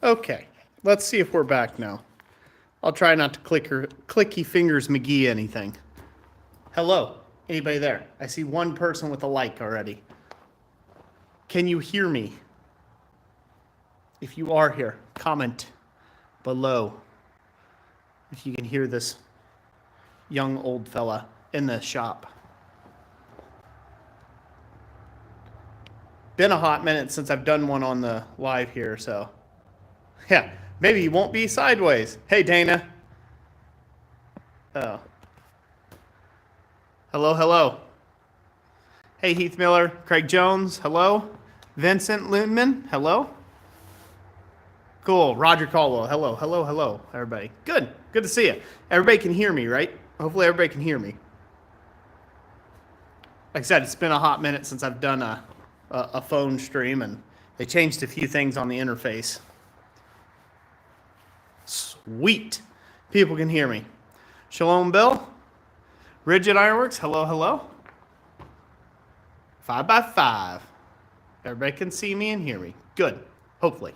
Okay, let's see if we're back now. I'll try not to clicky fingers McGee anything. Hello, anybody there? I see one person with a like already. Can you hear me? If you are here, comment below if you can hear this young old fella in the shop. Been a hot minute since I've done one on the live here, so yeah, maybe you won't be sideways. Hey, Dana. Oh. Hello, hello. Hey, Heath Miller, Craig Jones, hello. Vincent Lundman, hello. Cool, Roger Caldwell, hello, hello, hello, everybody. Good to see you. Everybody can hear me, right? Hopefully everybody can hear me. Like I said, it's been a hot minute since I've done a phone stream, and they changed a few things on the interface. Sweet. People can hear me. Shalom, Bill. Rigid Ironworks, hello, hello. 5x5. Everybody can see me and hear me. Good, hopefully.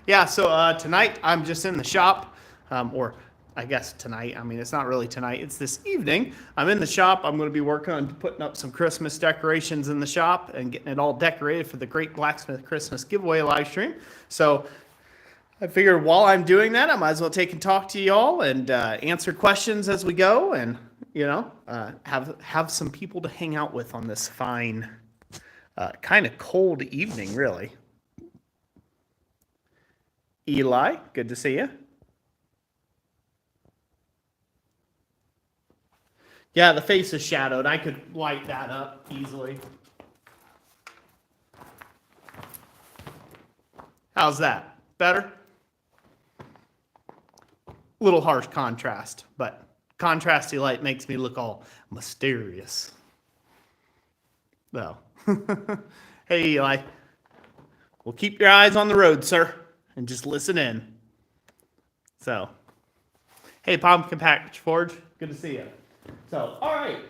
Yeah, so tonight I'm just in the shop, or I guess tonight. I mean, it's not really tonight. It's this evening. I'm in the shop. I'm going to be working on putting up some Christmas decorations in the shop and getting it all decorated for the Great Blacksmith Christmas giveaway live stream. So I figured while I'm doing that, I might as well take and talk to y'all and answer questions as we go, and have some people to hang out with on this fine, kind of cold evening, really. Eli, good to see you. Yeah, the face is shadowed. I could light that up easily. How's that? Better? Little harsh contrast, but contrasty light makes me look all mysterious. Well, hey Eli, well, keep your eyes on the road, sir, and just listen in. So, hey, Pumpkin Package Forge, good to see you. So, all right.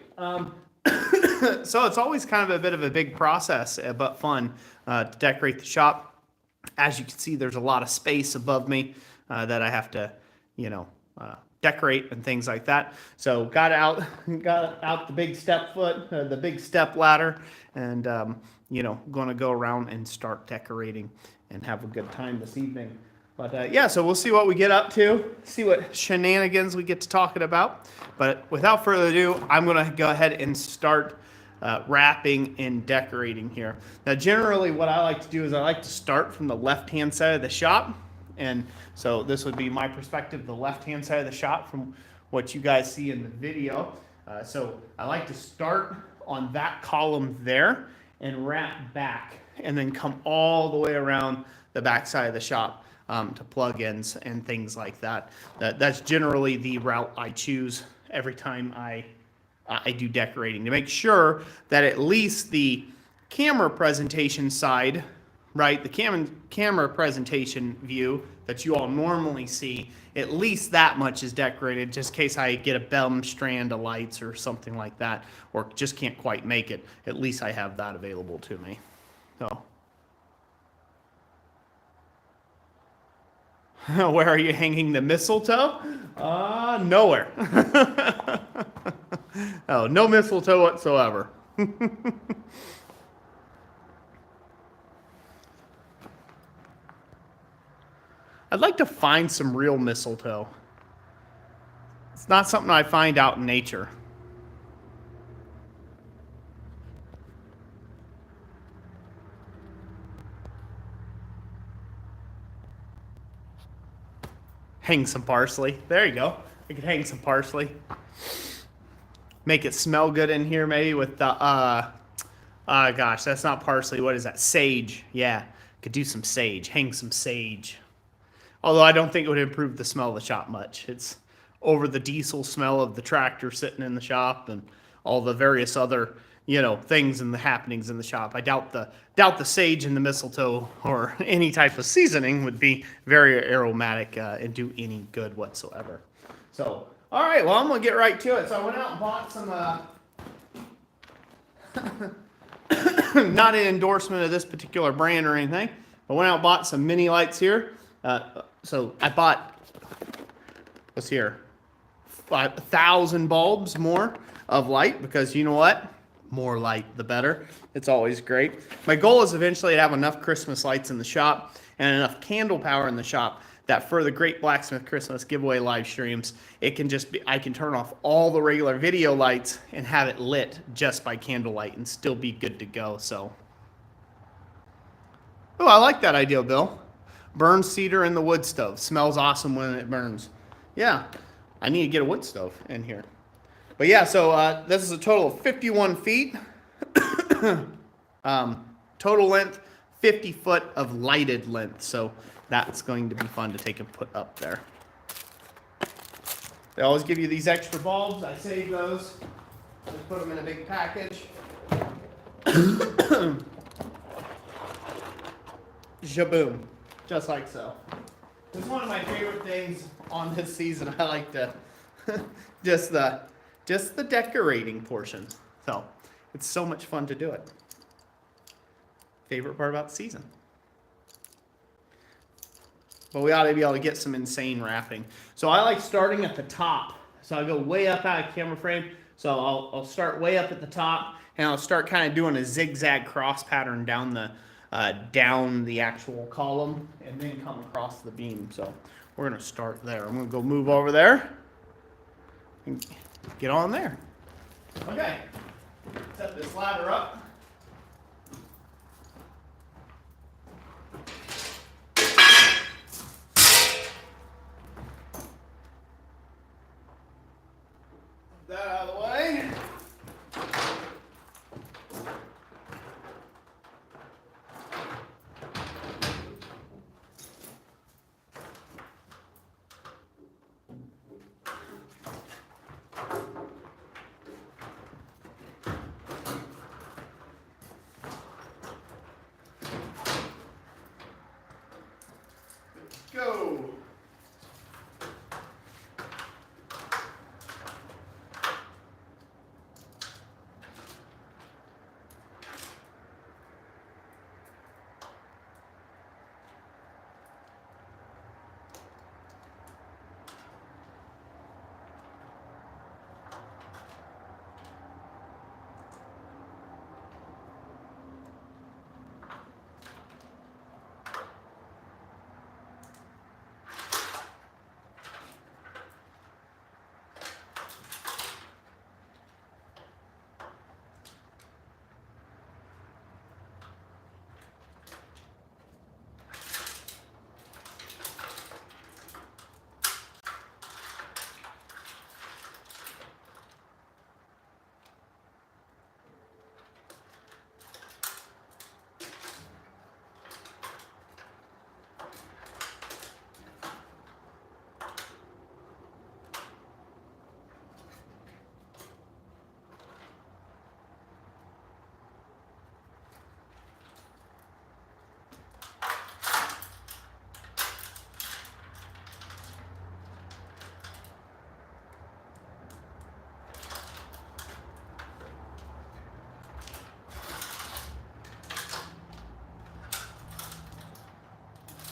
So it's always kind of a bit of a big process, but fun to decorate the shop. As you can see, there's a lot of space above me that I have to, decorate and things like that. So got out the big step foot, the big step ladder, and going to go around and start decorating and have a good time this evening. But yeah, so we'll see what we get up to, see what shenanigans we get to talking about. But without further ado, I'm going to go ahead and start wrapping and decorating here. Now, generally what I like to do is I like to start from the left-hand side of the shop. And so this would be my perspective, the left-hand side of the shop from what you guys see in the video. So I like to start on that column there and wrap back and then come all the way around the back side of the shop to plugins and things like that. That's generally the route I choose every time I do decorating, to make sure that at least the camera presentation side, right, the camera presentation view that you all normally see, at least that much is decorated, just in case I get a bum strand of lights or something like that, or just can't quite make it. At least I have that available to me. So, where are you hanging the mistletoe? Nowhere. Oh, no mistletoe whatsoever. I'd like to find some real mistletoe. It's not something I find out in nature. Hang some parsley. There you go. I could hang some parsley. Make it smell good in here, maybe with the, gosh, that's not parsley. What is that? Sage. Yeah, could do some sage. Hang some sage. Although I don't think it would improve the smell of the shop much. It's over the diesel smell of the tractor sitting in the shop and all the various other, things and the happenings in the shop. I doubt the sage and the mistletoe or any type of seasoning would be very aromatic and do any good whatsoever. So, all right, well, I'm going to get right to it. So I went out and bought some, not an endorsement of this particular brand or anything, I went out and bought some mini lights here. So I bought, what's here? 1,000 bulbs more of light, because you know what? More light, the better. It's always great. My goal is eventually to have enough Christmas lights in the shop and enough candle power in the shop that for the Great Blacksmith Christmas giveaway live streams, it can just be, I can turn off all the regular video lights and have it lit just by candlelight and still be good to go. So, oh, I like that idea, Bill. Burn cedar in the wood stove. Smells awesome when it burns. Yeah, I need to get a wood stove in here. But yeah, so this is a total of 51 feet. Total length, 50 foot of lighted length. So that's going to be fun to take and put up there. They always give you these extra bulbs. I save those. Just put them in a big package. Shaboom. Just like so. It's one of my favorite things on this season. I like to just the decorating portion. So it's so much fun to do it. Favorite part about the season. But we ought to be able to get some insane wrapping. So I like starting at the top. So I go way up out of camera frame. So I'll start way up at the top, and I'll start kind of doing a zigzag cross pattern down the actual column, and then come across the beam. So we're gonna start there. I'm gonna go move over there and get on there. Okay, set this ladder up. That out of the way. Go.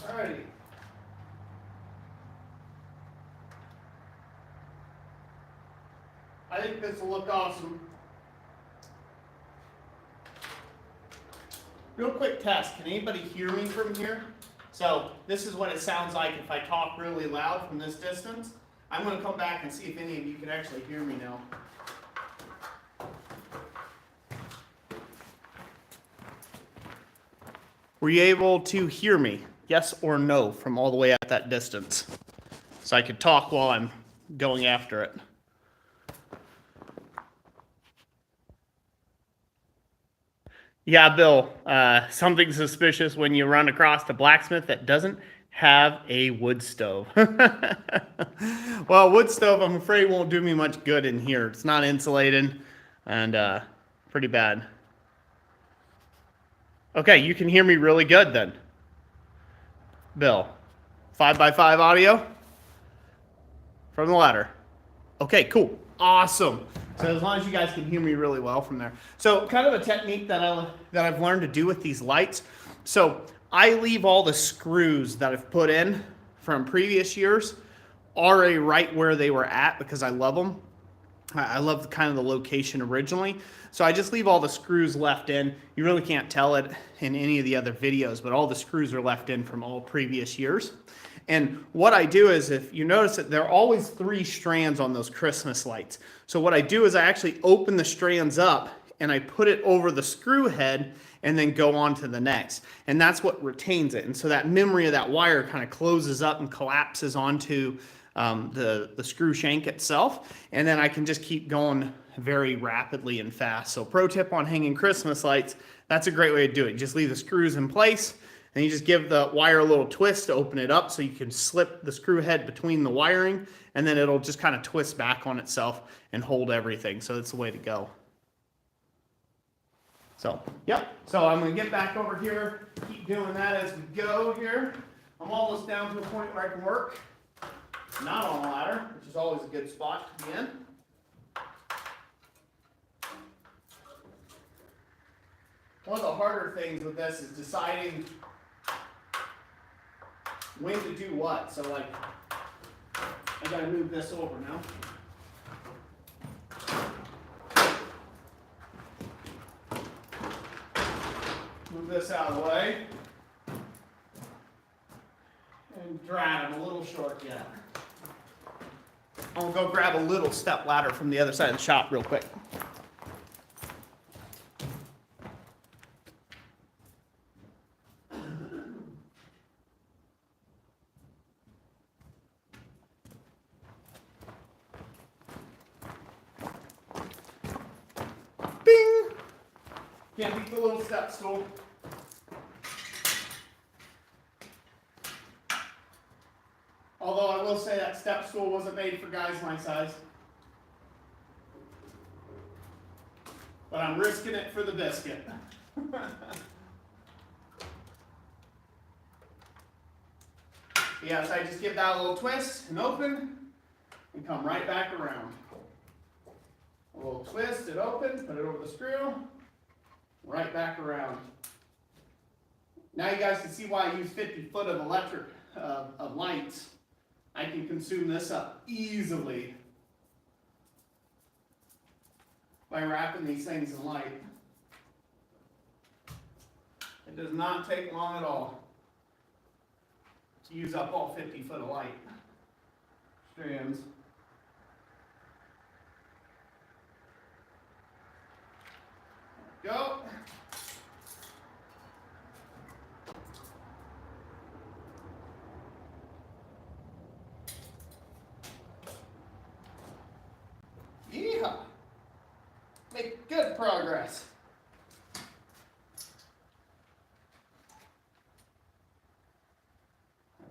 Alrighty. I think this will look awesome. Real quick test, can anybody hear me from here? So this is what it sounds like if I talk really loud from this distance. I'm going to come back and see if any of you can actually hear me now. Were you able to hear me? Yes or no from all the way at that distance? So I could talk while I'm going after it. Yeah, Bill, something suspicious when you run across a blacksmith that doesn't have a wood stove. Well, wood stove, I'm afraid, won't do me much good in here. It's not insulated and pretty bad. Okay, you can hear me really good then. Bill, 5x5 audio from the ladder. Okay, cool. Awesome. So as long as you guys can hear me really well from there. So kind of a technique that I've learned to do with these lights. So I leave all the screws that I've put in from previous years already right where they were at because I love them. I love the kind of the location originally. So I just leave all the screws left in. You really can't tell it in any of the other videos, but all the screws are left in from all previous years. And what I do is, if you notice that there are always 3 strands on those Christmas lights. So what I do is I actually open the strands up and I put it over the screw head and then go on to the next. And that's what retains it. And so that memory of that wire kind of closes up and collapses onto the screw shank itself. And then I can just keep going very rapidly and fast. So pro tip on hanging Christmas lights, that's a great way to do it. You just leave the screws in place and you just give the wire a little twist to open it up so you can slip the screw head between the wiring, and then it'll just kind of twist back on itself and hold everything. So that's the way to go. So, yep. So I'm going to get back over here, keep doing that as we go here. I'm almost down to a point where I can work. Not on a ladder, which is always a good spot to be in. One of the harder things with this is deciding when to do what. So like, I gotta move this over now. Move this out of the way. And drag them a little short yet. I'll go grab a little step ladder from the other side of the shop real quick. Bing! Can't beat the little step stool. Although I will say that step stool wasn't made for guys my size. But I'm risking it for the biscuit. Yes, I just give that a little twist and open and come right back around. A little twist and open, put it over the screw, right back around. Now you guys can see why I use 50 foot of electric of lights. I can consume this up easily by wrapping these things in light. It does not take long at all to use up all 50 foot of light strands. Go. Yeehaw. Make good progress.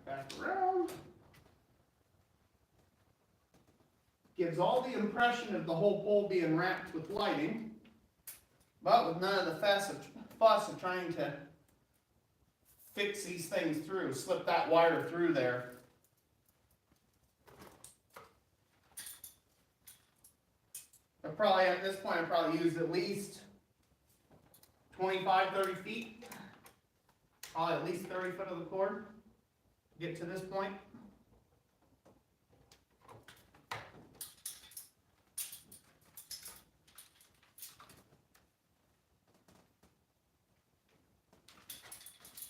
Back around. Gives all the impression of the whole pole being wrapped with lighting, but with none of the fuss of trying to fix these things through, slip that wire through there. At this point, I probably used at least 25, 30 feet. Probably at least 30 foot of the cord to get to this point.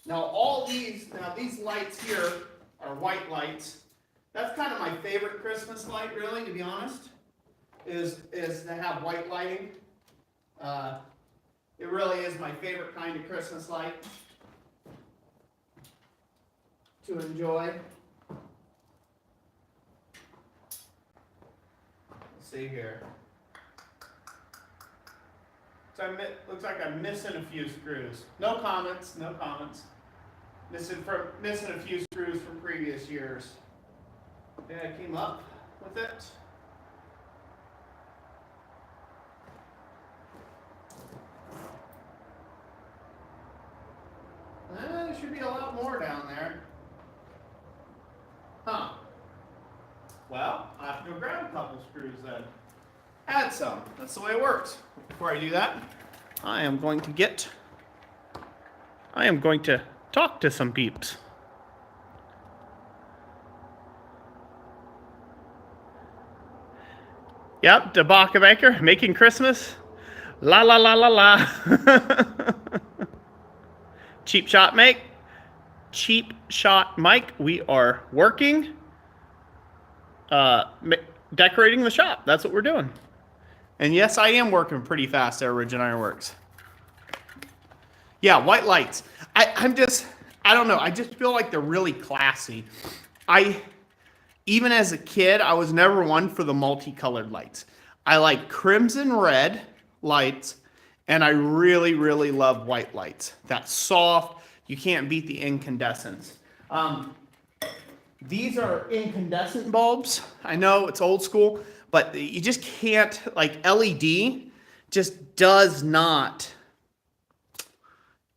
Now these lights here are white lights. That's kind of my favorite Christmas light, really, to be honest, is to have white lighting. It really is my favorite kind of Christmas light to enjoy. Let's see here. So looks like I'm missing a few screws. No comments, no comments. Missing a few screws from previous years. Then I came up with it. There should be a lot more down there. Huh. Well, I have to go grab a couple screws then. Add some. That's the way it works. Before I do that, I am going to talk to some peeps. Yep, DeBaca Baker making Christmas. La la la la la. Cheap shot, Mike. Cheap shot, Mike. We are working, uh, decorating the shop. That's what we're doing. And yes, I am working pretty fast at Centered Ironworks. Yeah, white lights. I don't know. I just feel like they're really classy. Even as a kid, I was never one for the multicolored lights. I like crimson red lights, and I really, really love white lights. That's soft. You can't beat the incandescents. These are incandescent bulbs. I know it's old school, but you just can't, like LED just does not.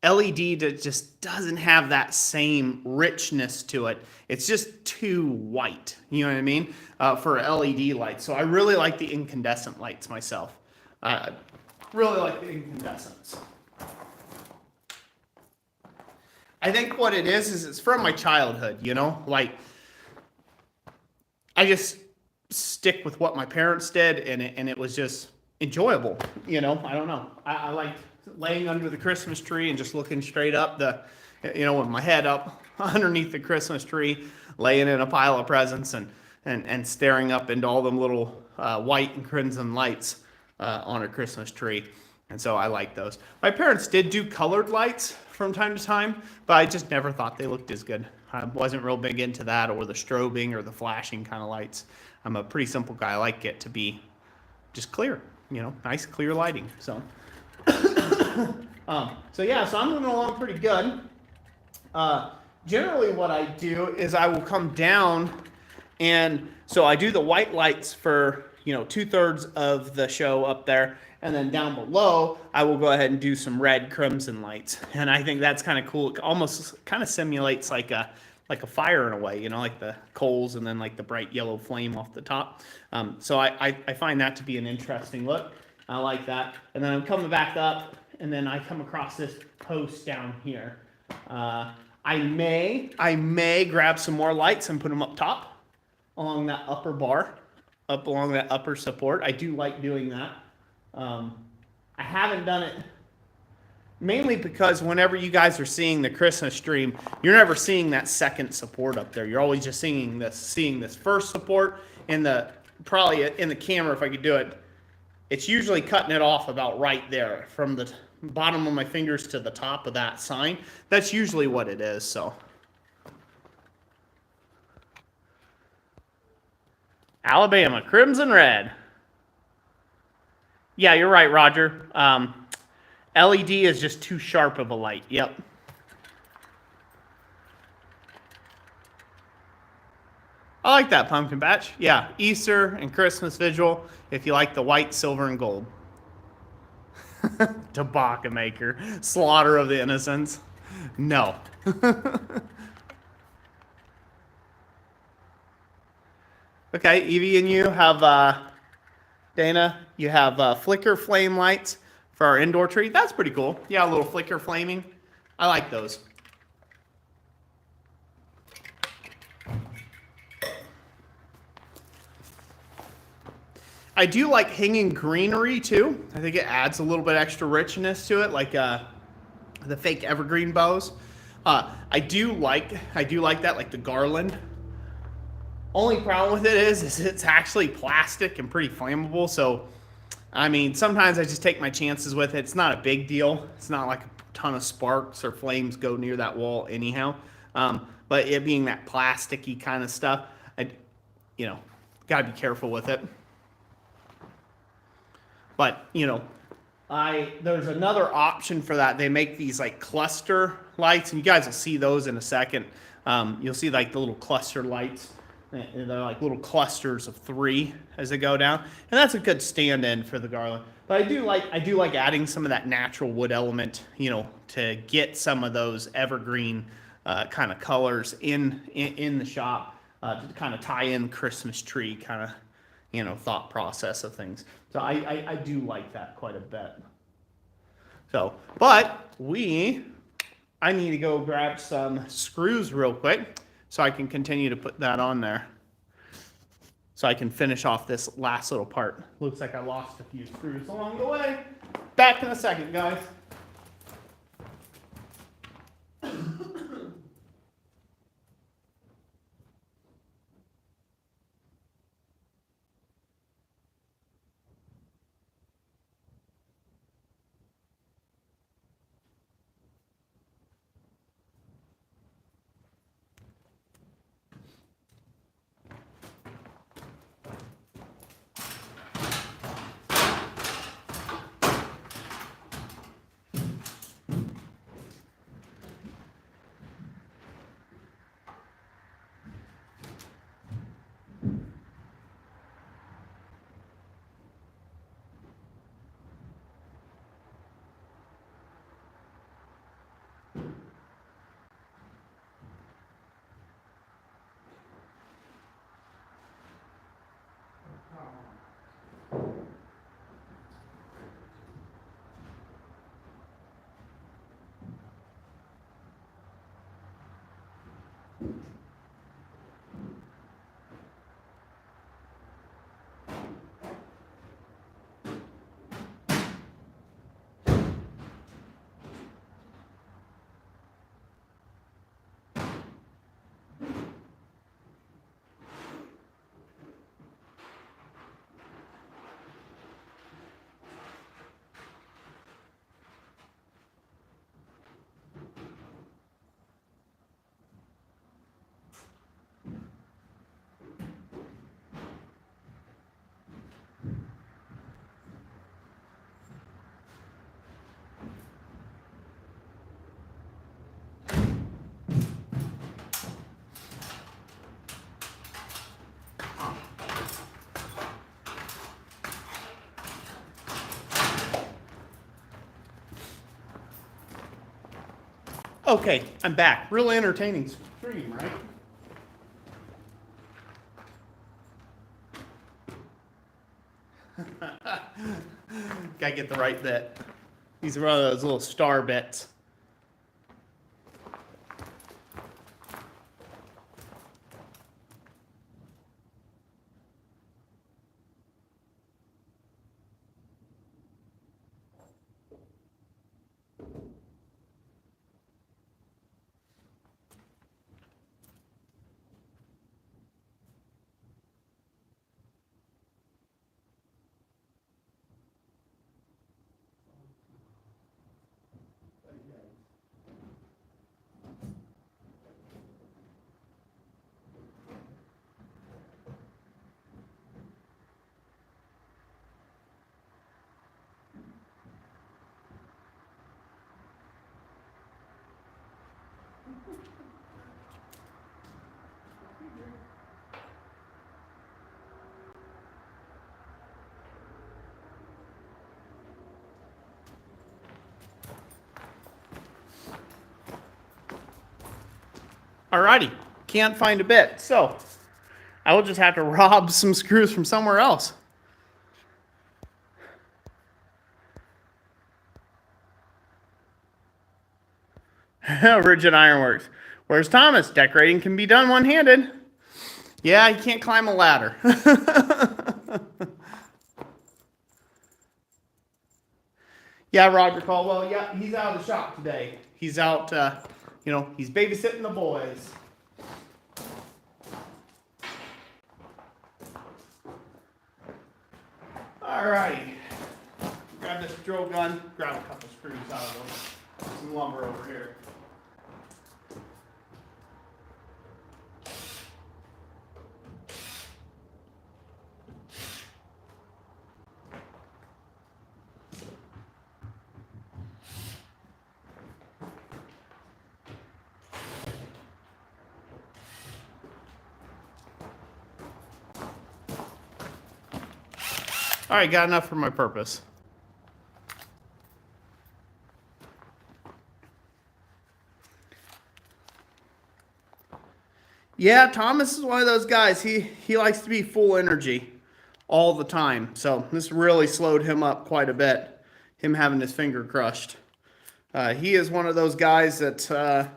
LED just doesn't have that same richness to it. It's just too white, you know what I mean, for LED lights. So I really like the incandescent lights myself. Really like the incandescents. I think what it is it's from my childhood, you know? Like, I just stick with what my parents did, and it was just enjoyable, you know? I don't know. I liked laying under the Christmas tree and just looking straight up with my head up underneath the Christmas tree, laying in a pile of presents and staring up into all them little white and crimson lights on a Christmas tree. And so I like those. My parents did do colored lights from time to time, but I just never thought they looked as good. I wasn't real big into that, or the strobing or the flashing kind of lights. I'm a pretty simple guy. I like it to be just clear, nice clear lighting. So so I'm moving along pretty good. Generally what I do is I will come down, and so I do the white lights for, 2/3 of the show up there. And then down below, I will go ahead and do some red crimson lights. And I think that's kind of cool. It almost kind of simulates like a fire in a way, like the coals and then like the bright yellow flame off the top. So I find that to be an interesting look. I like that. And then I'm coming back up, and then I come across this post down here. I may grab some more lights and put them up top along that upper bar, up along that upper support. I do like doing that. I haven't done it mainly because whenever you guys are seeing the Christmas stream, you're never seeing that second support up there. You're always just seeing this first support probably in the camera. If I could do it, it's usually cutting it off about right there from the bottom of my fingers to the top of that sign. That's usually what it is. So Alabama, crimson red. Yeah, you're right, Roger. LED is just too sharp of a light. Yep. I like that pumpkin patch. Yeah, Easter and Christmas visual if you like the white, silver, and gold. Tobacco maker. Slaughter of the innocents. No. Okay, Evie and you have... Dana, you have flicker flame lights for our indoor tree. That's pretty cool. Yeah, a little flicker flaming. I like those. I do like hanging greenery too. I think it adds a little bit extra richness to it, like the fake evergreen bows. I do like that, like the garland. Only problem with it is it's actually plastic and pretty flammable. So, I mean, sometimes I just take my chances with it. It's not a big deal. It's not like a ton of sparks or flames go near that wall anyhow. But it being that plasticky kind of stuff, gotta be careful with it. But, there's another option for that. They make these like cluster lights, and you guys will see those in a second. You'll see like the little cluster lights. They're like little clusters of 3 as they go down, and that's a good stand-in for the garland. But I do like adding some of that natural wood element, to get some of those evergreen kind of colors in the shop to kind of tie in Christmas tree kind of thought process of things. So I do like that quite a bit. So, but we I need to go grab some screws real quick so I can continue to put that on there. So I can finish off this last little part. Looks like I lost a few screws along the way. Back in a second, guys. Okay, I'm back. Really entertaining stream, right? Gotta get the right bit. These are one of those little star bits. Alrighty, can't find a bit, so I will just have to rob some screws from somewhere else. Rigid Ironworks. Where's Thomas? Decorating can be done one-handed. Yeah, he can't climb a ladder. Yeah, Roger Caldwell. Yeah, he's out of the shop today. He's out, he's babysitting the boys. Alrighty. Grab this drill gun, grab a couple screws out of them. Some lumber over here. All right, got enough for my purpose. Yeah, Thomas is one of those guys. He likes to be full energy all the time. So this really slowed him up quite a bit, him having his finger crushed. He is one of those guys that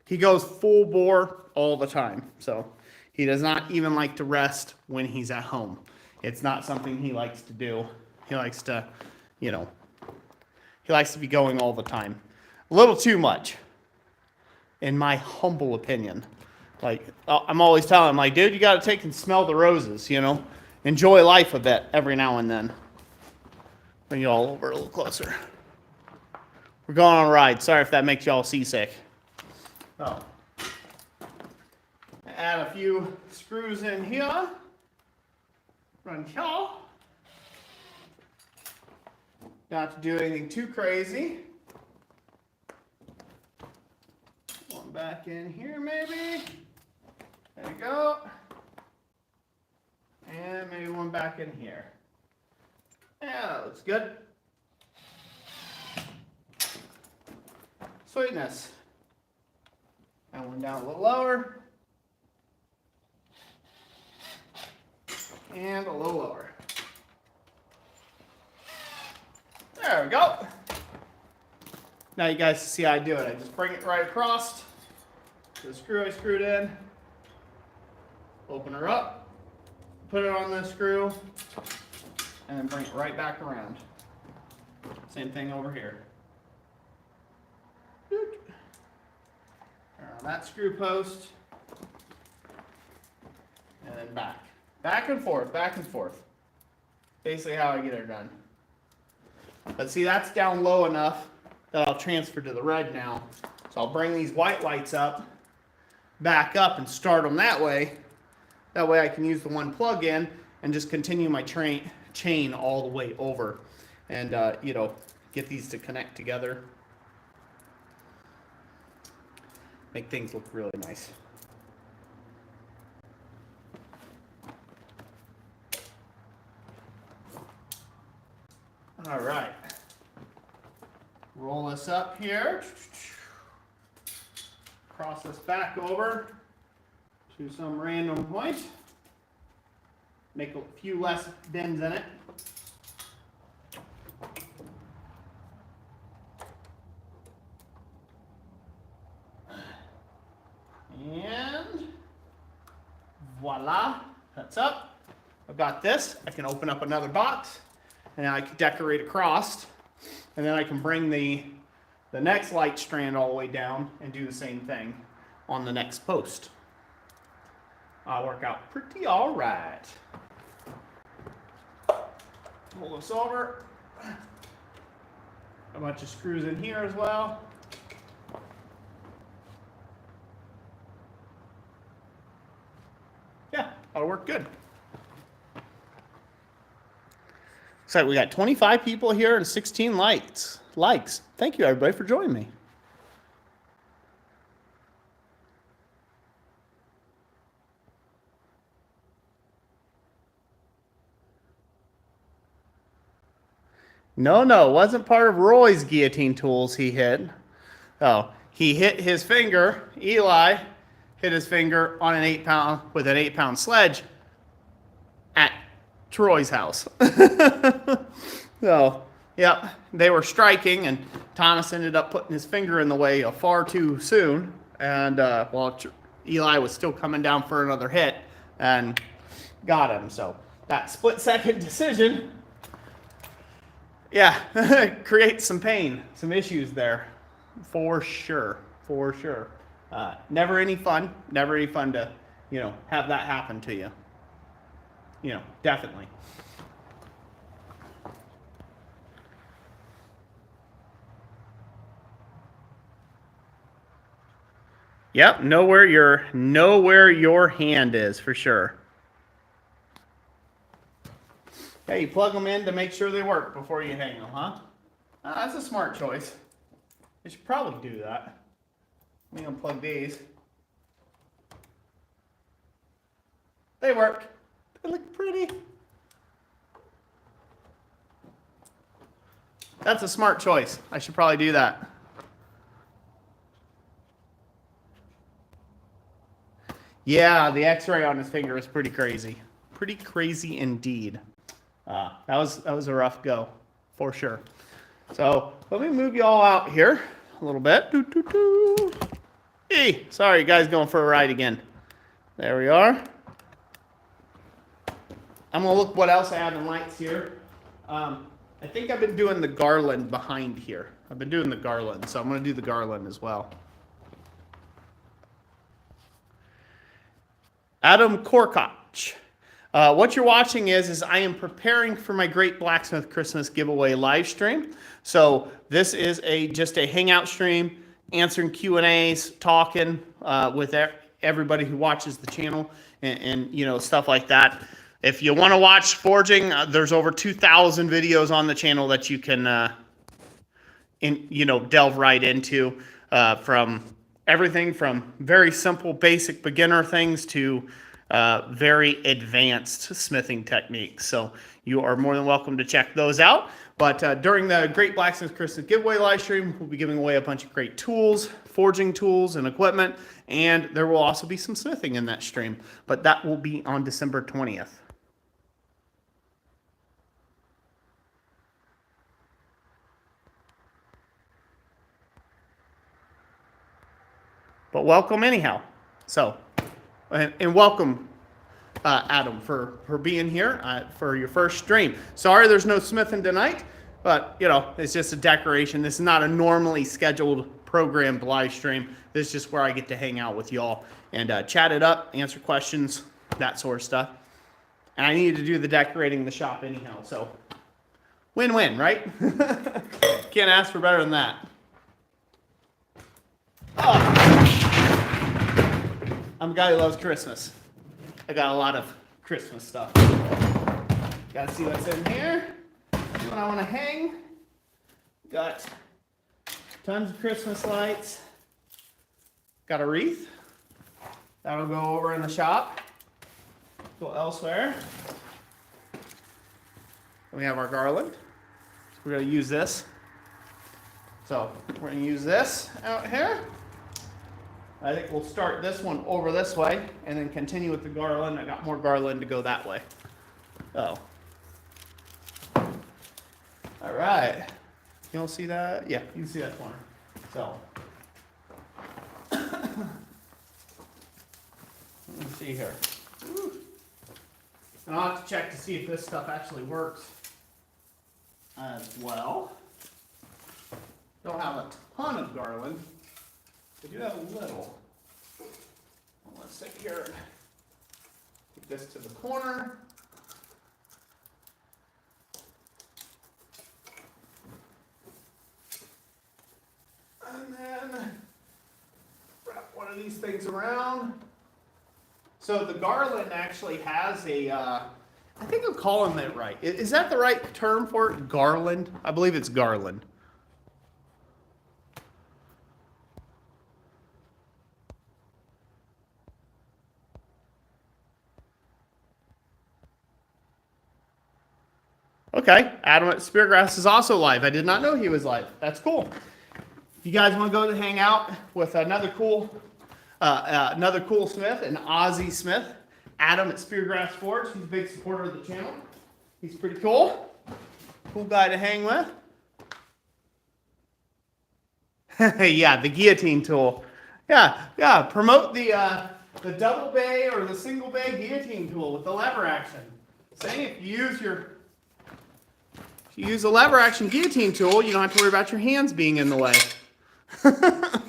he goes full bore all the time. So he does not even like to rest when he's at home. It's not something he likes to do. He likes to, you know, he likes to be going all the time. A little too much, in my humble opinion. Like, I'm always telling him, like, dude, you got to take and smell the roses, you know? Enjoy life a bit every now and then. Bring you all over a little closer. We're going on a ride. Sorry if that makes you all seasick. Oh. Add a few screws in here. Run here. Not to do anything too crazy. One back in here maybe. There you go. And maybe one back in here. Yeah, that looks good. Sweetness. And one down a little lower. And a little lower. There we go. Now you guys see how I do it. I just bring it right across to the screw I screwed in. Open her up. Put it on the screw. And then bring it right back around. Same thing over here. Around that screw post. And then back. Back and forth, back and forth. Basically how I get it done. But see, that's down low enough that I'll transfer to the red now. So I'll bring these white lights up, back up and start them that way. That way I can use the one plug-in and just continue my chain all the way over. And, you know, get these to connect together. Make things look really nice. All right. Roll this up here. Cross this back over to some random point. Make a few less bends in it. And voila, that's up. I've got this. I can open up another box and I can decorate across. And then I can bring the next light strand all the way down and do the same thing on the next post. I'll work out pretty all right. Pull this over. A bunch of screws in here as well. Yeah, that'll work good. Looks like we got 25 people here and 16 likes. Thank you, everybody, for joining me. No, wasn't part of Roy's guillotine tools he hit. Oh, he hit his finger. Eli hit his finger on an 8-pound with an 8-pound sledge at Troy's house. So, yep, they were striking, and Thomas ended up putting his finger in the way far too soon. And while Eli was still coming down for another hit, and got him. So that split-second decision, yeah, creates some pain, some issues there, for sure, for sure. Never any fun to, you know, have that happen to you. You know, definitely. Yep, know where your hand is for sure. Hey, you plug them in to make sure they work before you hang them, huh? That's a smart choice. You should probably do that. Let me unplug these. They work. They look pretty. That's a smart choice. I should probably do that. Yeah, the X-ray on his finger is pretty crazy. Pretty crazy indeed. That was a rough go, for sure. So let me move you all out here a little bit. Doo, doo, doo. Hey, sorry, you guys going for a ride again. There we are. I'm gonna look what else I have in lights here. I think I've been doing the garland behind here. I've been doing the garland, so I'm gonna do the garland as well. Adam Korkach. What you're watching is I am preparing for my Great Blacksmith Christmas giveaway live stream. So this is just a hangout stream, answering Q&As, talking with everybody who watches the channel, and you know, stuff like that. If you want to watch forging, there's over 2,000 videos on the channel that you can delve right into, from everything from very simple basic beginner things to very advanced smithing techniques. So you are more than welcome to check those out. But during the Great Blacksmith Christmas giveaway live stream, we'll be giving away a bunch of great tools, forging tools and equipment, and there will also be some smithing in that stream. But that will be on December 20th. But welcome anyhow. So, and welcome, Adam, for being here for your first stream. Sorry there's no smithing tonight, but you know, it's just a decoration. This is not a normally scheduled programmed live stream. This is just where I get to hang out with y'all and chat it up, answer questions, that sort of stuff. And I needed to do the decorating in the shop anyhow, so win-win, right? Can't ask for better than that. Oh. I'm a guy who loves Christmas. I got a lot of Christmas stuff. Gotta see what's in here. See what I want to hang. Got tons of Christmas lights. Got a wreath. That'll go over in the shop. Go elsewhere. And we have our garland. So we're gonna use this. So we're gonna use this out here. I think we'll start this one over this way and then continue with the garland. I got more garland to go that way. Oh. All right. You don't see that? Yeah, you can see that corner. So. Let me see here. Woo. And I'll have to check to see if this stuff actually works as well. Don't have a ton of garland. I do have a little. Well, let's sit here and take this to the corner. And then wrap one of these things around. So the garland actually has a, I think I'm calling that right. Is that the right term for it? Garland? I believe it's garland. Okay, Adam at Speargrass is also live. I did not know he was live. That's cool. If you guys want to go to hang out with another cool Smith, an Aussie Smith, Adam at Speargrass Forge. He's a big supporter of the channel. He's pretty cool. Cool guy to hang with. Yeah, the guillotine tool. Yeah. Promote the double bay or the single bay guillotine tool with the lever action. Saying if you use a lever action guillotine tool, you don't have to worry about your hands being in the way.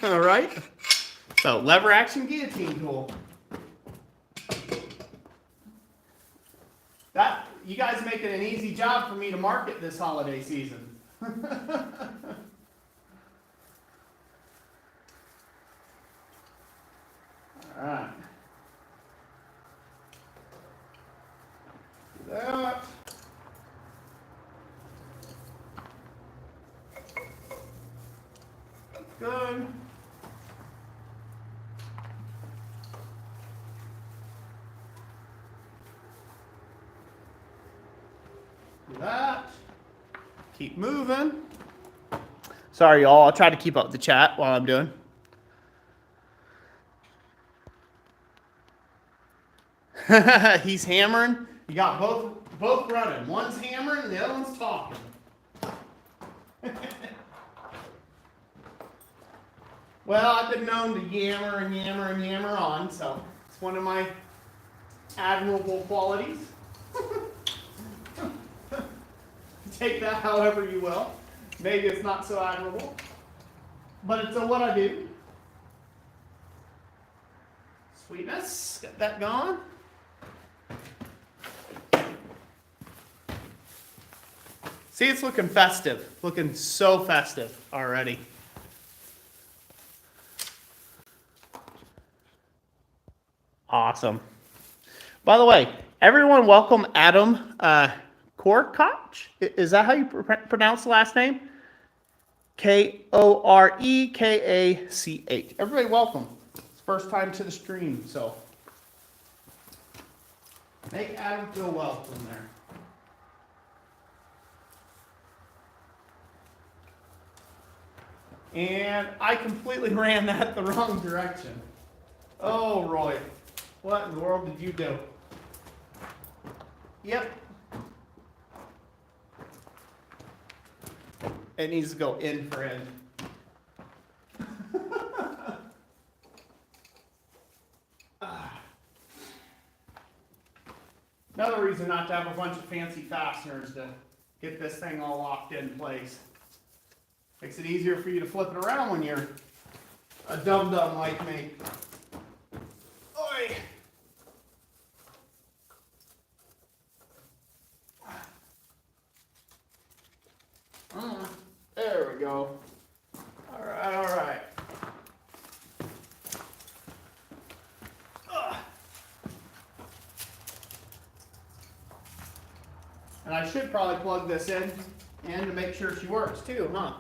All right? So, lever action guillotine tool. That, you guys make it an easy job for me to market this holiday season. All right. Do that. Good. Do that. Keep moving. Sorry, y'all. I'll try to keep up the chat while I'm doing. He's hammering. You got both running. One's hammering and the other one's talking. Well, I've been known to yammer and yammer and yammer on, so it's one of my admirable qualities. Take that however you will. Maybe it's not so admirable, but it's what I do. Sweetness, get that going. See, it's looking festive, looking so festive already. Awesome. By the way, everyone welcome Adam Korkach. Is that how you pronounce the last name? Korekach. Everybody welcome. It's first time to the stream, so make Adam feel welcome there. And I completely ran that the wrong direction. Oh, Roy, what in the world did you do? Yep. It needs to go in for end. Another reason not to have a bunch of fancy fasteners to get this thing all locked in place. Makes it easier for you to flip it around when you're a dum-dum like me. Oi! There we go. All right, all right. And I should probably plug this in and to make sure she works too, huh?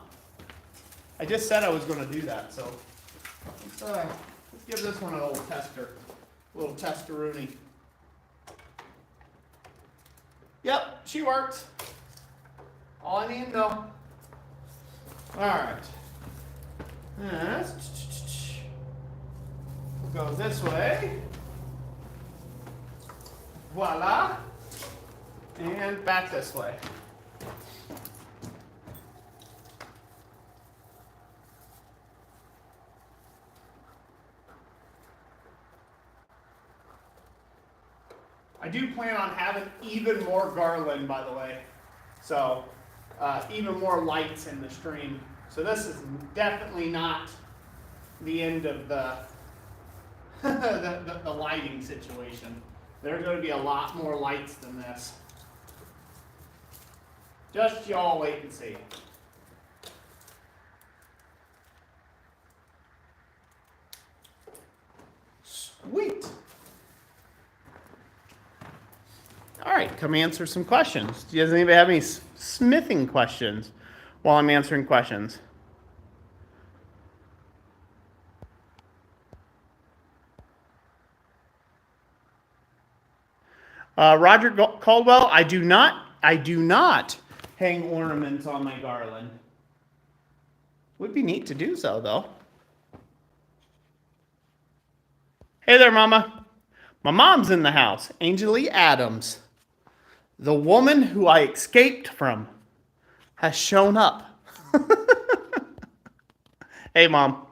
I just said I was going to do that, so let's give this one a little tester, a little testeroonie. Yep, she works. All I need to know. All right. We'll go this way. Voila. And back this way. I do plan on having even more garland, by the way. So, even more lights in the stream. So this is definitely not the end of the the lighting situation. There's going to be a lot more lights than this. Just y'all wait and see. Sweet. All right, come answer some questions. Does anybody have any smithing questions while I'm answering questions? Roger Caldwell, I do not hang ornaments on my garland. Would be neat to do so, though. Hey there, Mama. My mom's in the house, Angelie Adams. The woman who I escaped from has shown up. Hey, Mom.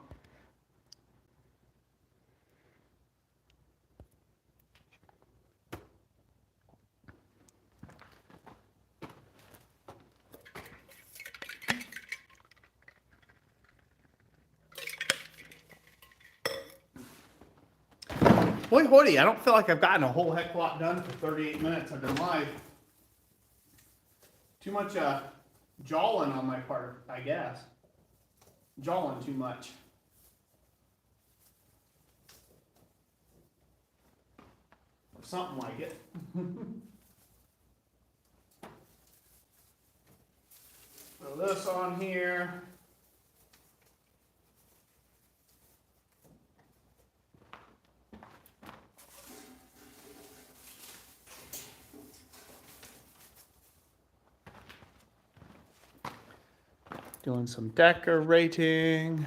Boy, hoity, I don't feel like I've gotten a whole heck of a lot done for 38 minutes I've been live. Too much jawing on my part, I guess. Jawing too much. Or something like it. Throw this on here. Doing some decorating.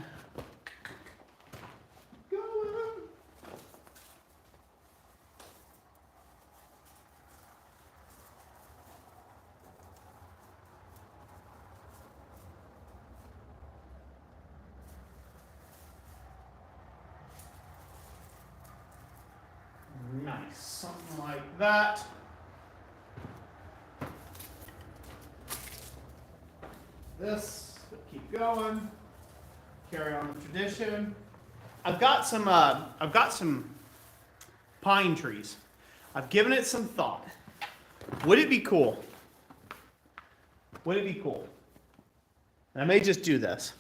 Nice, something like that. This, keep going. Carry on the tradition. I've got some pine trees. I've given it some thought. Would it be cool? Would it be cool? And I may just do this.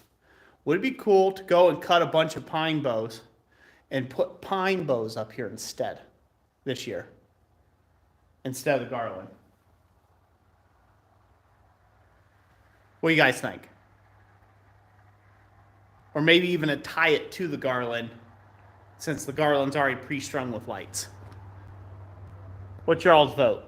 Would it be cool to go and cut a bunch of pine boughs and put pine boughs up here instead this year? Instead of the garland. What do you guys think? Or maybe even to tie it to the garland, since the garland's already pre-strung with lights. What's your all's vote?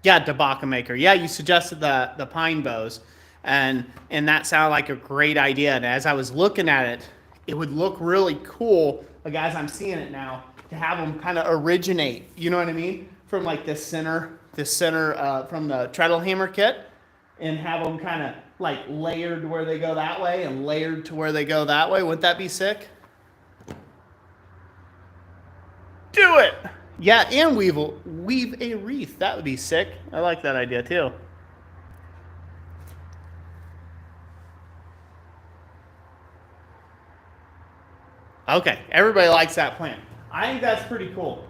Yeah, tobacco maker. Yeah, you suggested the pine boughs, and that sounded like a great idea. And as I was looking at it, it would look really cool, like as I'm seeing it now, to have them kind of originate, you know what I mean? From like this center from the treadle hammer kit, and have them kind of like layered where they go that way and layered to where they go that way. Wouldn't that be sick? Do it! Yeah, and weave a wreath. That would be sick. I like that idea too. Okay, everybody likes that plan. I think that's pretty cool.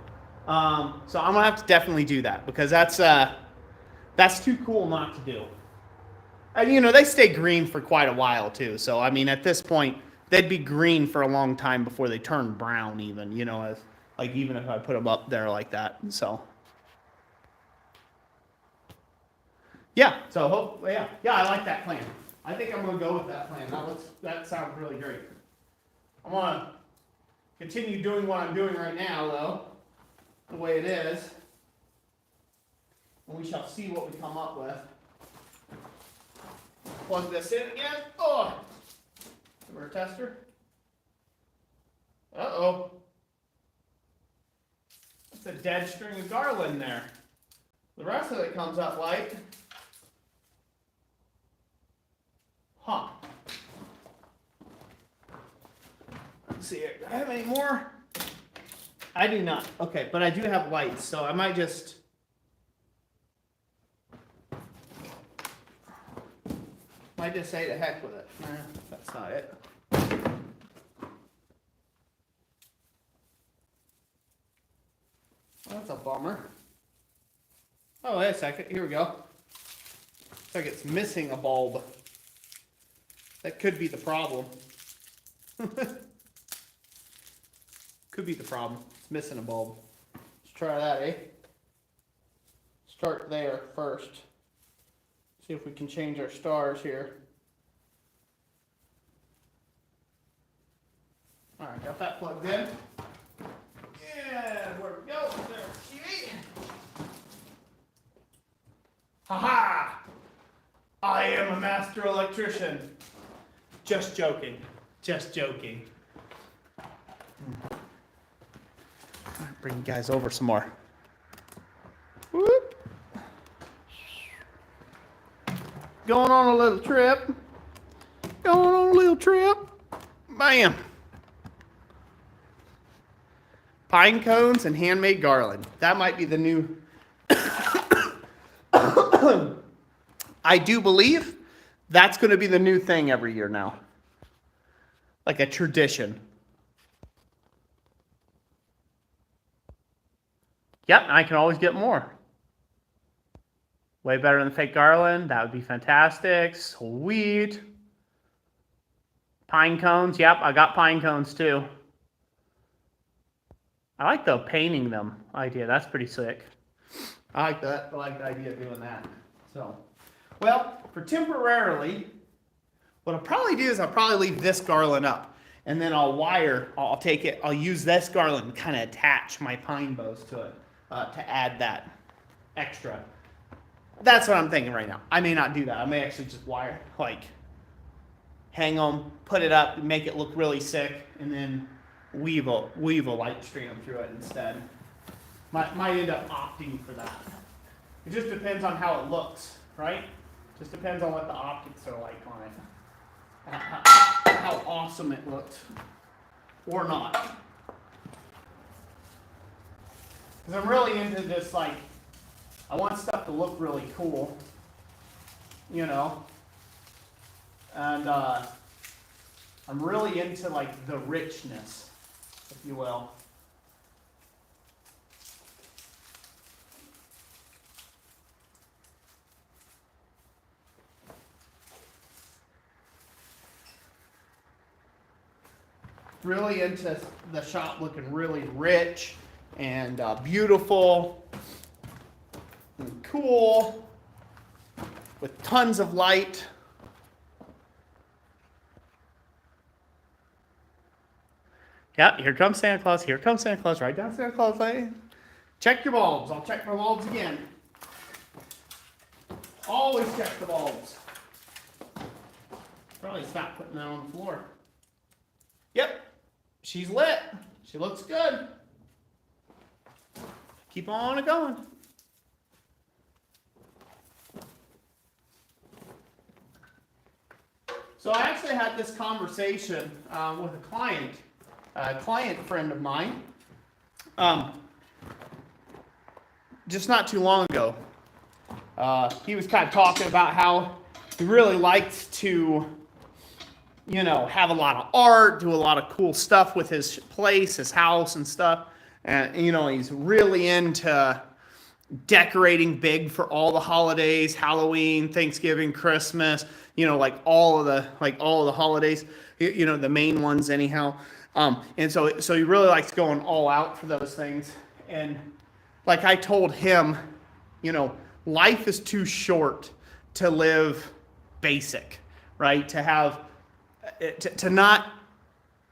So I'm gonna have to definitely do that, because that's too cool not to do. And you know, they stay green for quite a while too. So I mean, at this point, they'd be green for a long time before they turn brown. Even, you know, as like even if I put them up there like that. So yeah. So yeah, I like that plan. I think I'm gonna go with that plan. That sounds really great. I'm gonna continue doing what I'm doing right now, though, the way it is, and we shall see what we come up with. Plug this in again. Oh, we're a tester. Uh-oh. That's a dead string of garland there. The rest of it comes up light. Huh. Let's see here. Do I have any more? I do not. Okay, but I do have lights, so I might just... say to heck with it. Nah, that's not it. Well, that's a bummer. Oh, wait a second. Here we go. Looks like it's missing a bulb. That could be the problem. Could be the problem. It's missing a bulb. Let's try that, eh? Start there first. See if we can change our stars here. Alright, got that plugged in. Yeah, where we go? There's TV. Haha! I am a master electrician. Just joking. Just joking. Bring you guys over some more. Whoop. Going on a little trip. Going on a little trip. Bam. Pine cones and handmade garland. That might be the new... I do believe that's going to be the new thing every year now. Like a tradition. Yep, I can always get more. Way better than fake garland. That would be fantastic. Sweet. Pine cones. Yep, I got pine cones too. I like the painting them idea. That's pretty sick. I like that. I like the idea of doing that. So, well, for temporarily, what I'll probably do is I'll probably leave this garland up. And then I'll take it, I'll use this garland and kind of attach my pine boughs to it to add that extra. That's what I'm thinking right now. I may not do that. I may actually just hang them, put it up, make it look really sick, and then weave a light stream through it instead. Might end up opting for that. It just depends on how it looks, right? Just depends on what the optics are like on it. How awesome it looks. Or not. Because I'm really into this, like, I want stuff to look really cool. You know? And I'm really into, like, the richness, if you will. Really into the shop looking really rich and beautiful and cool with tons of light. Yeah, here comes Santa Claus. Here comes Santa Claus. Right down Santa Claus Lane. Check your bulbs. I'll check my bulbs again. Always check the bulbs. Probably stop putting that on the floor. Yep. She's lit. She looks good. Keep on going. So I actually had this conversation with a client friend of mine, just not too long ago. He was kind of talking about how he really likes to, you know, have a lot of art, do a lot of cool stuff with his place, his house and stuff. And, you know, he's really into decorating big for all the holidays, Halloween, Thanksgiving, Christmas, you know, like all of the holidays, you know, the main ones anyhow. And so he really likes going all out for those things. And like I told him, you know, life is too short to live basic, right? To have, to not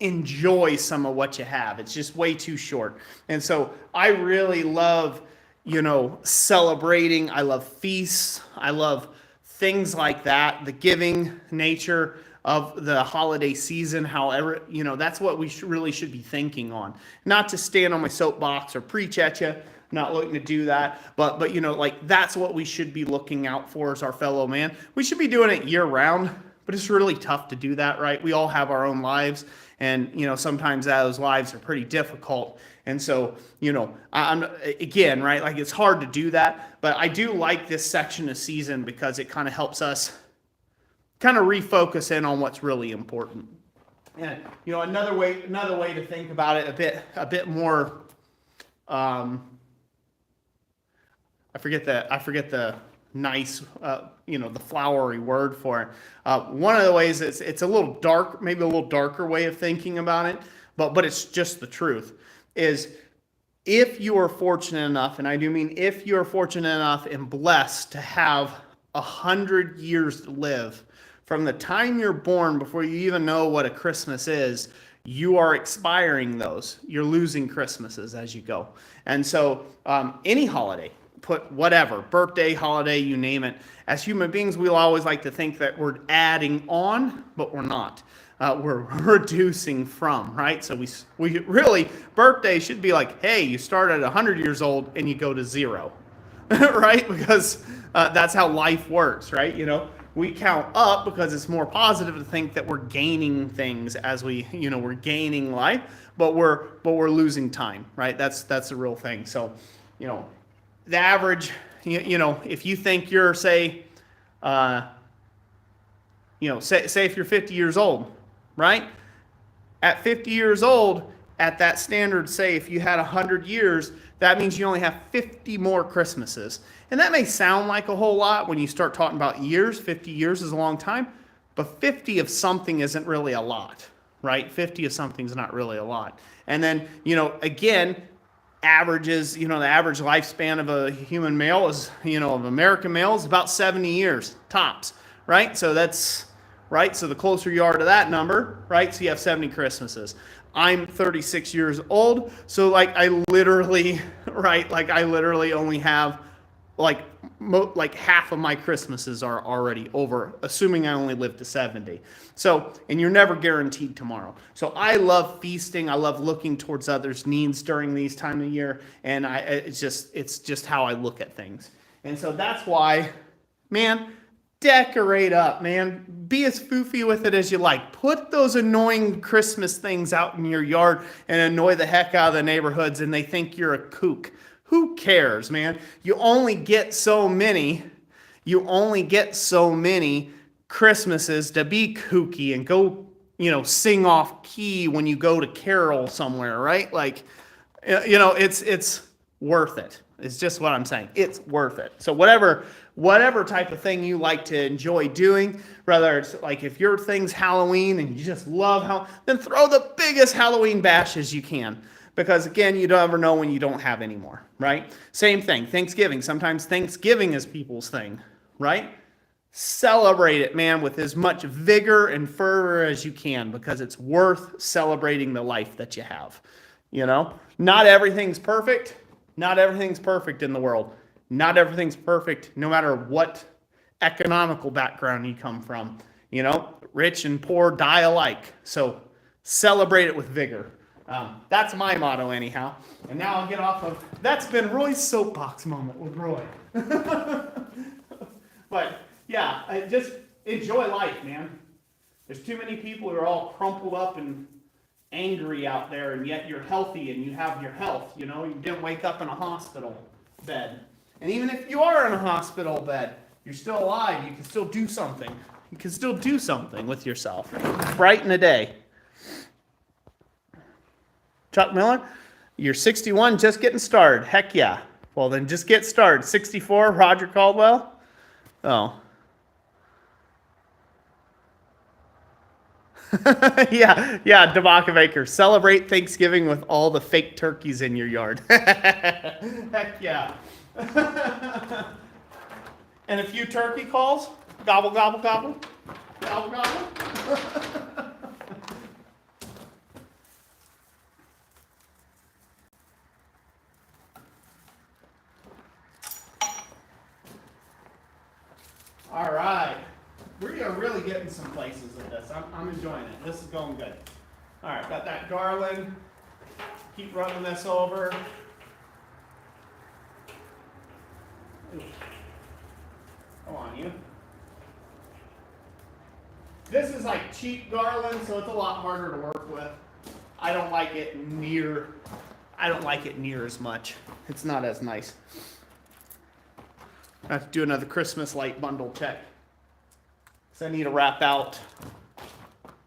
enjoy some of what you have. It's just way too short. And so I really love, you know, celebrating. I love feasts. I love things like that, the giving nature of the holiday season. However, you know, that's what we really should be thinking on. Not to stand on my soapbox or preach at you, not looking to do that, but you know, like that's what we should be looking out for as our fellow man. We should be doing it year round, but it's really tough to do that, right? We all have our own lives, and you know, sometimes those lives are pretty difficult. And so, you know, I'm again, right? Like it's hard to do that, but I do like this section of season because it kind of helps us kind of refocus in on what's really important. And you know, another way to think about it a bit more. I forget the nice, you know, the flowery word for it. One of the ways it's a little dark, maybe a little darker way of thinking about it, but it's just the truth, is if you are fortunate enough, and I do mean if you are fortunate enough and blessed to have 100 years to live, from the time you're born before you even know what a Christmas is, you are expiring those. You're losing Christmases as you go. And so any holiday, put whatever, birthday, holiday, you name it. As human beings, we'll always like to think that we're adding on, but we're not. We're reducing from, right? So we really, birthday should be like, hey, you start at 100 years old and you go to 0, right? Because that's how life works, right? You know, we count up because it's more positive to think that we're gaining things as we, you know, we're gaining life, but we're losing time, right? That's the real thing. So, you know, the average, you know, if you think you're, say, you know, say if you're 50 years old, right? At 50 years old, at that standard, say if you had 100 years, that means you only have 50 more Christmases. And that may sound like a whole lot when you start talking about years. 50 years is a long time, but 50 of something isn't really a lot, right? 50 of something is not really a lot. And then, you know, again, averages, you know, the average lifespan of a human male is, you know, of American male is about 70 years tops, right? So that's, right? So the closer you are to that number, right? So you have 70 Christmases. I'm 36 years old. So like I literally, right? Like I literally only have like half of my Christmases are already over, assuming I only live to 70. So, and you're never guaranteed tomorrow. So I love feasting. I love looking towards others' needs during these time of year. And it's just how I look at things. And so that's why, man, Decorate up, man. Be as foofy with it as you like. Put those annoying Christmas things out in your yard and annoy the heck out of the neighborhoods, and they think you're a kook. Who cares, man? You only get so many. You only get so many Christmases to be kooky and go, sing off key when you go to carol somewhere, right? Like, it's worth it. It's just what I'm saying. It's worth it. So whatever type of thing you like to enjoy doing, whether it's like if your thing's Halloween and you just love then throw the biggest Halloween bash as you can. Because again, you don't ever know when you don't have any more, right? Same thing, Thanksgiving. Sometimes Thanksgiving is people's thing, right? Celebrate it, man, with as much vigor and fervor as you can, because it's worth celebrating the life that you have. Not everything's perfect. Not everything's perfect in the world. Not everything's perfect no matter what economical background you come from. Rich and poor die alike. So celebrate it with vigor. That's my motto anyhow. And now I'll get off of, that's been Roy's soapbox moment with Roy. But yeah, just enjoy life, man. There's too many people who are all crumpled up and angry out there, and yet you're healthy and you have your health. You didn't wake up in a hospital bed. And even if you are in a hospital bed, you're still alive. You can still do something. You can still do something with yourself. Brighten a day. Chuck Miller, you're 61, just getting started. Heck yeah. Well, then just get started. 64, Roger Caldwell. Oh. yeah, Devaka Baker. Celebrate Thanksgiving with all the fake turkeys in your yard. Heck yeah. And a few turkey calls. Gobble, gobble, gobble. Gobble, gobble. All right. We are really getting some places with this. I'm enjoying it. This is going good. All right, got that garland. Keep running this over. Ooh. Come on, you. This is like cheap garland, so it's a lot harder to work with. I don't like it near as much. It's not as nice. I have to do another Christmas light bundle check. So I need to wrap out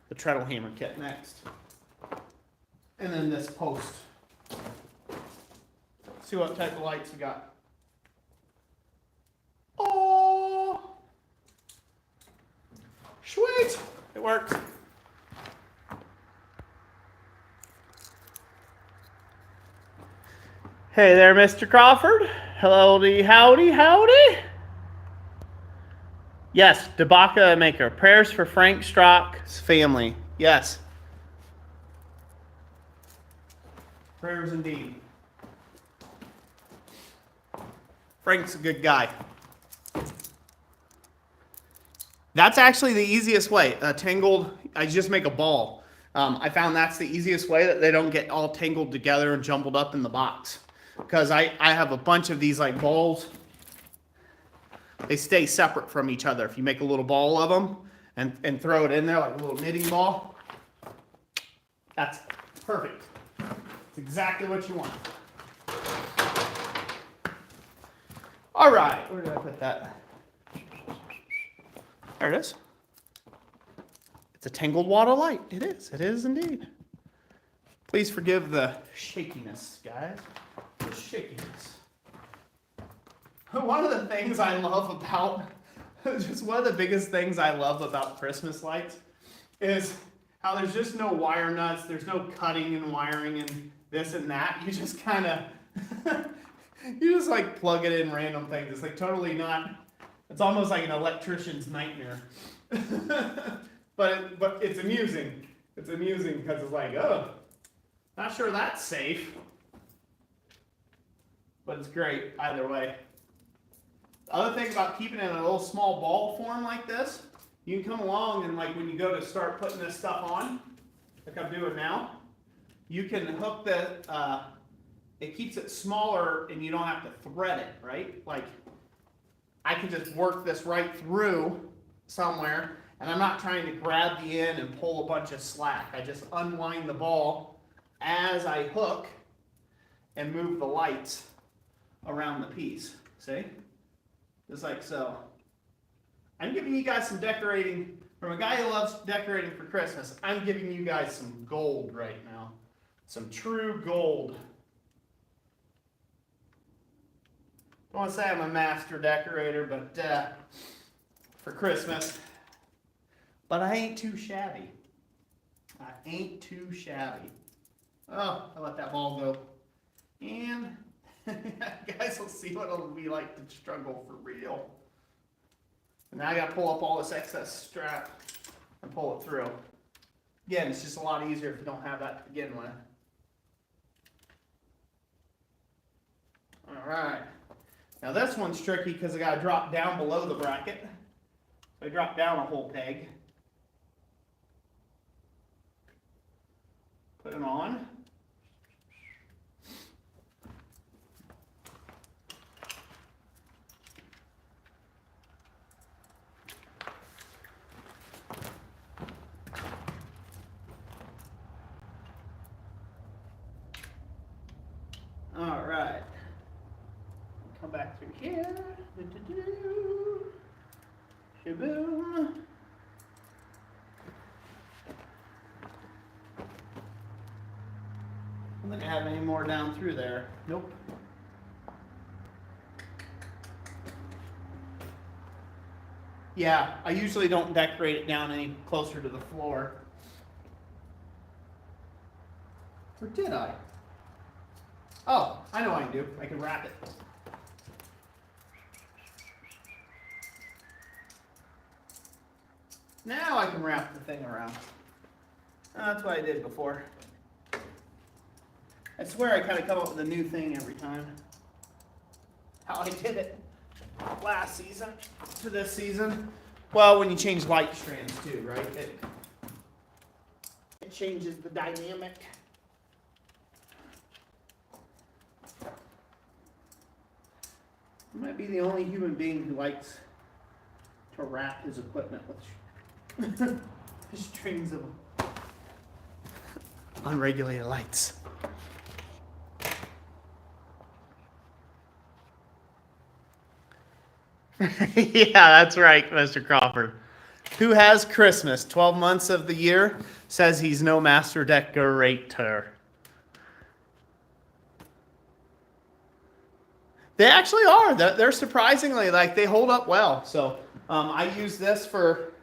the treadle hammer kit next. And then this post. See what type of lights we got. Oh! Sweet! It works. Hey there, Mr. Crawford. Howdy, howdy, howdy. Yes, Debaka Maker. Prayers for Frank Strock's family. Yes. Prayers indeed. Frank's a good guy. That's actually the easiest way. Tangled, I just make a ball. I found that's the easiest way, that they don't get all tangled together and jumbled up in the box. Because I have a bunch of these like balls. They stay separate from each other. If you make a little ball of them and throw it in there like a little knitting ball, that's perfect. It's exactly what you want. All right, where did I put that? There it is. It's a tangled wad of light. It is indeed. Please forgive the shakiness, guys. The shakiness. One of the things I love about, just one of the biggest things I love about Christmas lights is how there's just no wire nuts, there's no cutting and wiring and this and that. You just kind of, you just like plug it in random things. It's like totally not, it's almost like an electrician's nightmare. But it's amusing. It's amusing because it's like, oh, not sure that's safe. But it's great either way. The other thing about keeping it in a little small ball form like this, you can come along and like when you go to start putting this stuff on, like I'm doing now, you can hook it keeps it smaller and you don't have to thread it, right? Like I can just work this right through somewhere, and I'm not trying to grab the end and pull a bunch of slack. I just unwind the ball as I hook and move the lights around the piece. See? Just like so. I'm giving you guys some decorating. From a guy who loves decorating for Christmas, I'm giving you guys some gold right now. Some true gold. I don't want to say I'm a master decorator, but for Christmas. But I ain't too shabby. I ain't too shabby. Oh, I let that ball go. And you guys will see what it'll be like to struggle for real. And now I got to pull up all this excess strap and pull it through. Again, it's just a lot easier if you don't have that to begin with. All right. Now this one's tricky because I got to drop down below the bracket. So I drop down a whole peg. Put it on. All right. Come back through here. Shaboom. I don't think I have any more down through there. Nope. Yeah, I usually don't decorate it down any closer to the floor. Or did I? Oh, I know what I can do. I can wrap it. Now I can wrap the thing around. That's what I did before. I swear I kind of come up with a new thing every time. How I did it last season to this season. Well, when you change light strands too, right? It changes the dynamic. I might be the only human being who likes to wrap his equipment with strings of unregulated lights. Yeah, that's right, Mr. Crawford. Who has Christmas 12 months of the year, says he's no master decorator. They actually are. They're surprisingly, like, they hold up well. So I use this for,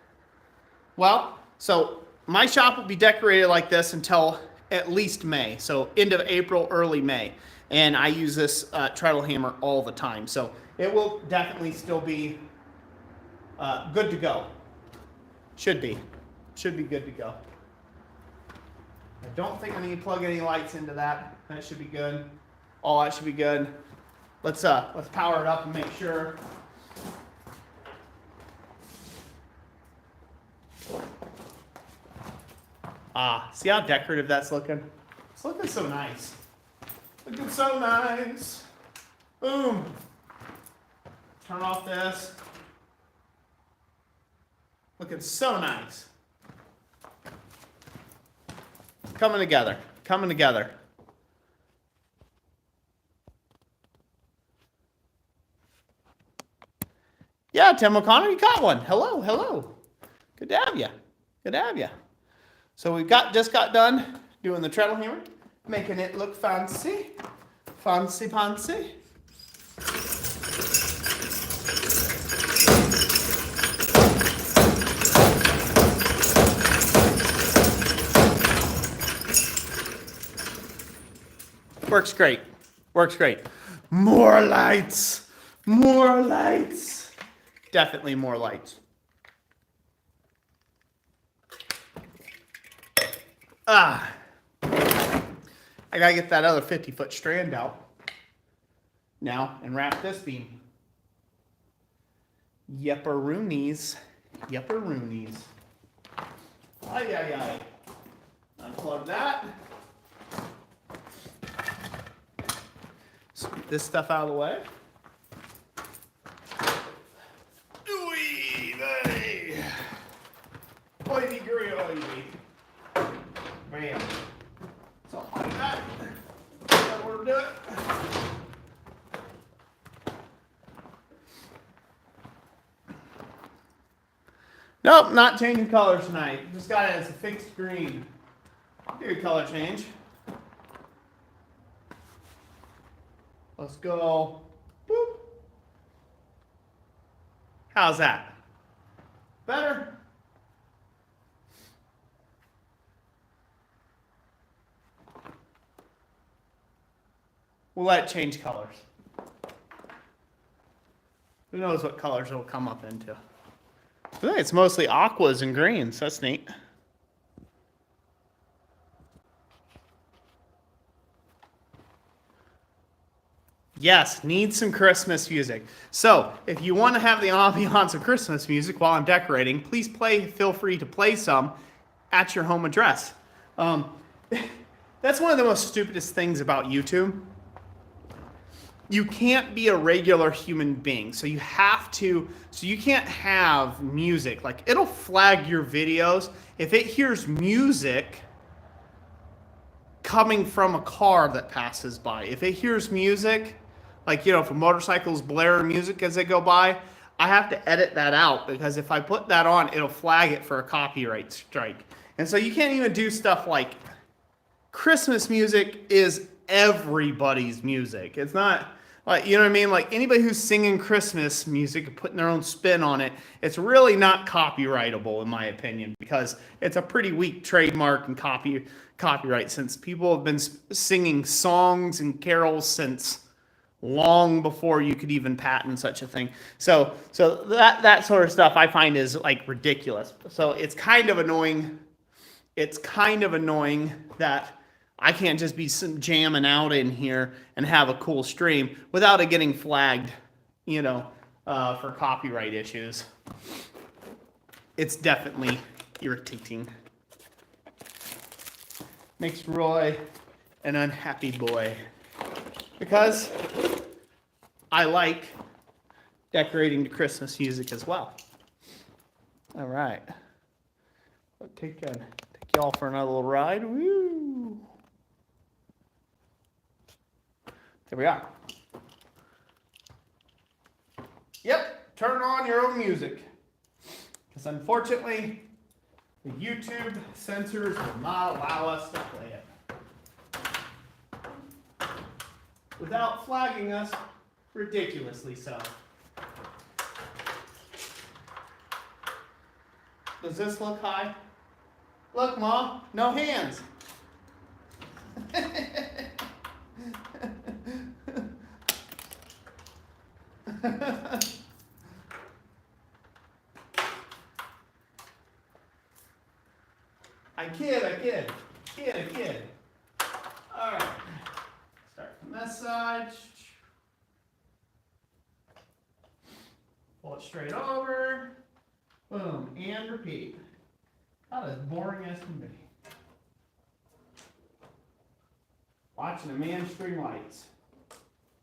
well, so my shop will be decorated like this until at least May. So end of April, early May. And I use this treadle hammer all the time. So it will definitely still be good to go. Should be. Should be good to go. I don't think I need to plug any lights into that. That should be good. All that should be good. Let's power it up and make sure. See how decorative that's looking? It's looking so nice. Looking so nice. Boom. Turn off this. Looking so nice. Coming together. Coming together. Yeah, Tim O'Connor, you got one. Hello, hello. Good to have you. Good to have you. So we just got done doing the treadle hammer, making it look fancy. Fancy pancy. Works great. Works great. More lights. More lights. Definitely more lights. I gotta get that other 50-foot strand out now and wrap this beam. Yepperoonies. Yepperoonies. Ay, ay, ay. Unplug that. Scoop this stuff out of the way. Nope, not changing colors tonight. Just got it as a fixed green. Do a color change. Let's go. Boop. How's that? Better? We'll let it change colors. Who knows what colors it'll come up into. I think it's mostly aquas and greens. That's neat. Yes, need some Christmas music. So, if you want to have the ambiance of Christmas music while I'm decorating, please feel free to play some at your home address. That's one of the most stupidest things about YouTube. You can't be a regular human being, so you can't have music. Like, it'll flag your videos if it hears music coming from a car that passes by. If it hears music, like, if motorcycles blare music as they go by, I have to edit that out, because if I put that on, it'll flag it for a copyright strike. And so you can't even do stuff like Christmas music is everybody's music. It's not like, you know what I mean? Like, anybody who's singing Christmas music, putting their own spin on it, it's really not copyrightable, in my opinion, because it's a pretty weak trademark and copyright, since people have been singing songs and carols since long before you could even patent such a thing. So that sort of stuff I find is like ridiculous. So it's kind of annoying. It's kind of annoying that I can't just be jamming out in here and have a cool stream without it getting flagged, for copyright issues. It's definitely irritating. Makes Roy an unhappy boy. Because I like decorating to Christmas music as well. All right. I'll take y'all for another little ride. Woo! There we are. Yep, turn on your own music. Because unfortunately, the YouTube censors will not allow us to play it without flagging us ridiculously so. Does this look high? Look, Mom, no hands. I kid. All right. Start from this side. Pull it straight over. Boom, and repeat. About as boring as can be. Watching a man string lights.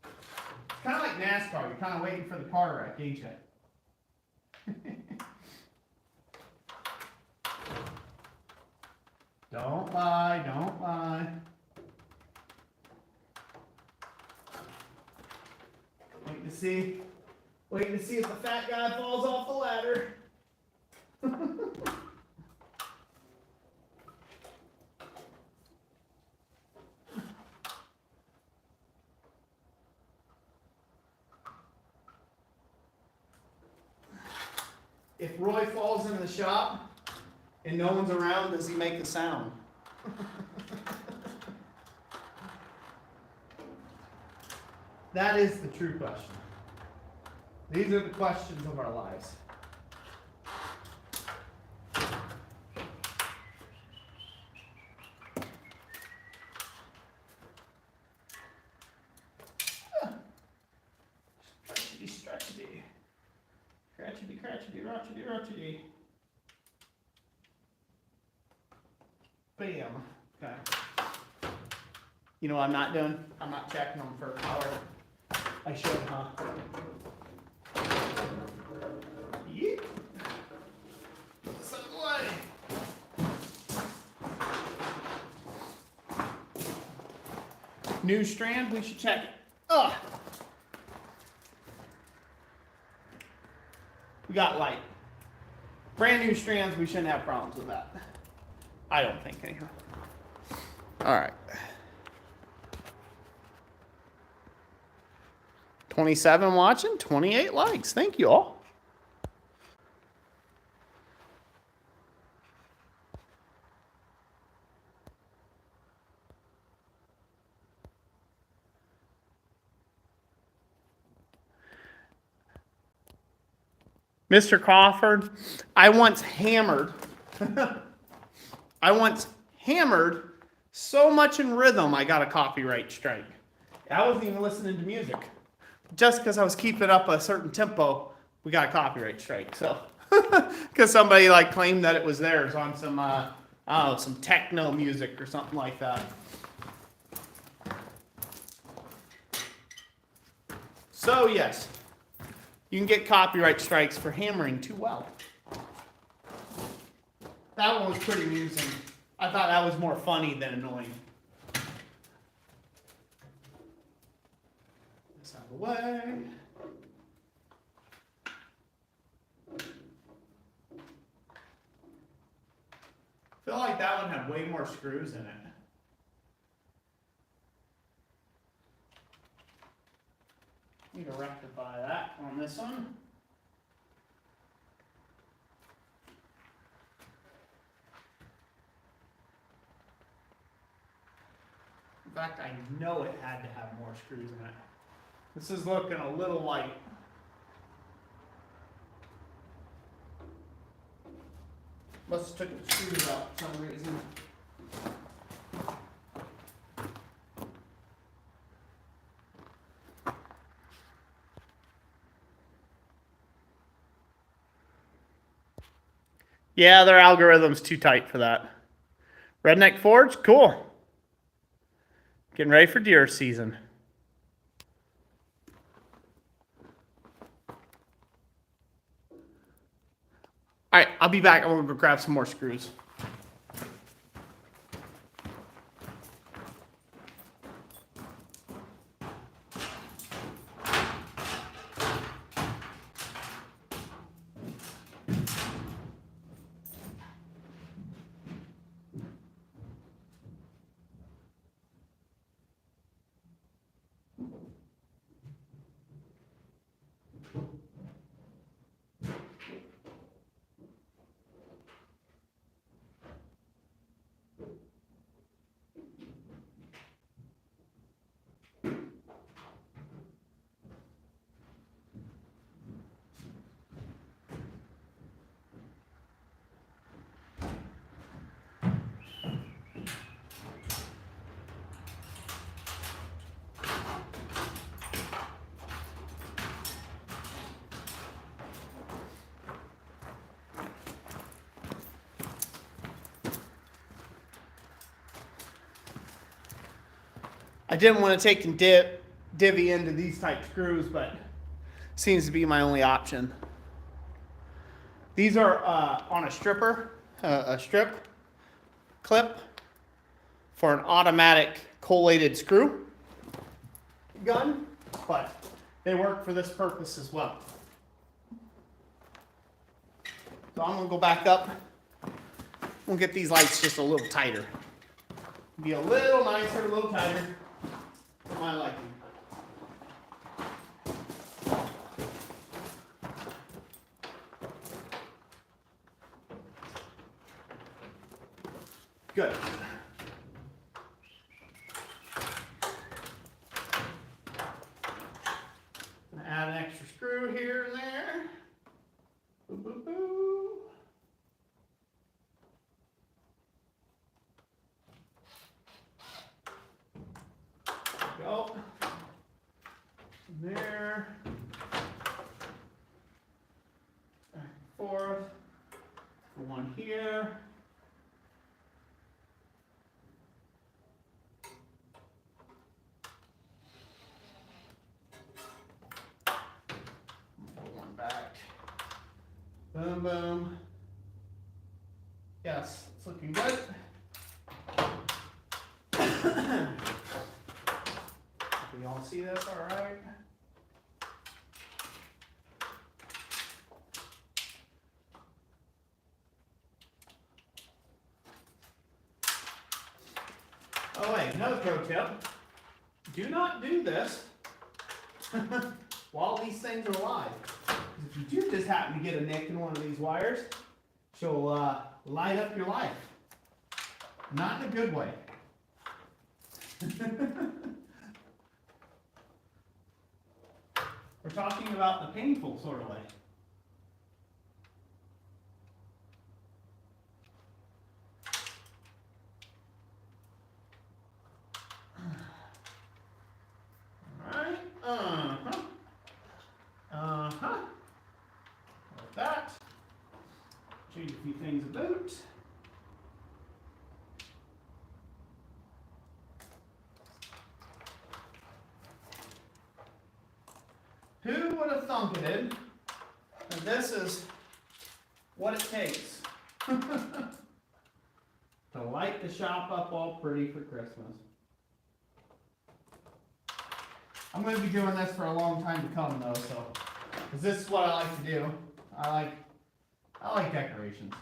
It's kind of like NASCAR. You're kind of waiting for the car wreck, ain't you? Don't lie. Waiting to see if the fat guy falls off the ladder. If Roy falls into the shop and no one's around, does he make a sound? That is the true question. These are the questions of our lives. Stretchity. Ratchety. Bam. Okay. You know what I'm not doing? I'm not checking them for color. I should, huh? Yeet. So what? New strand, we should check it. Ugh. We got light. Brand new strands, we shouldn't have problems with that. I don't think, anyhow. All right. 27 watching, 28 likes. Thank you all. Mr. Crawford, I once hammered so much in rhythm I got a copyright strike. I wasn't even listening to music. Just because I was keeping up a certain tempo, we got a copyright strike. So, because somebody like claimed that it was theirs on some, I don't know, some techno music or something like that. So yes, you can get copyright strikes for hammering too well. That one was pretty amusing. I thought that was more funny than annoying. This out of the way. I feel like that one had way more screws in it. Need to rectify that on this one. In fact, I know it had to have more screws in it. This is looking a little light. Must have took the screws out for some reason. Yeah, their algorithm's too tight for that. Redneck Forge, cool. Getting ready for deer season. All right, I'll be back. I'm gonna go grab some more screws. I didn't want to take and divvy into these type screws, but seems to be my only option. These are on a stripper, a strip clip for an automatic collated screw gun, but they work for this purpose as well. So I'm gonna go back up. We'll get these lights just a little tighter. Be a little nicer, a little tighter. For my liking. Good. Gonna add an extra screw here and there. Boo, boo, boo. Go. There. Back and forth. One here. One back. Boom, boom. Yes, it's looking good. Can you all see this all right? another pro tip. Do not do this while these things are live. If you do just happen to get a nick in one of these wires, she'll light up your life. Not in a good way. We're talking about the painful sort of way. Alright, like that. Change a few things about. Who would have thunk it? And this is what it takes to light the shop up all pretty for Christmas. I'm going to be doing this for a long time to come, though, so because this is what I like to do. I like decorations.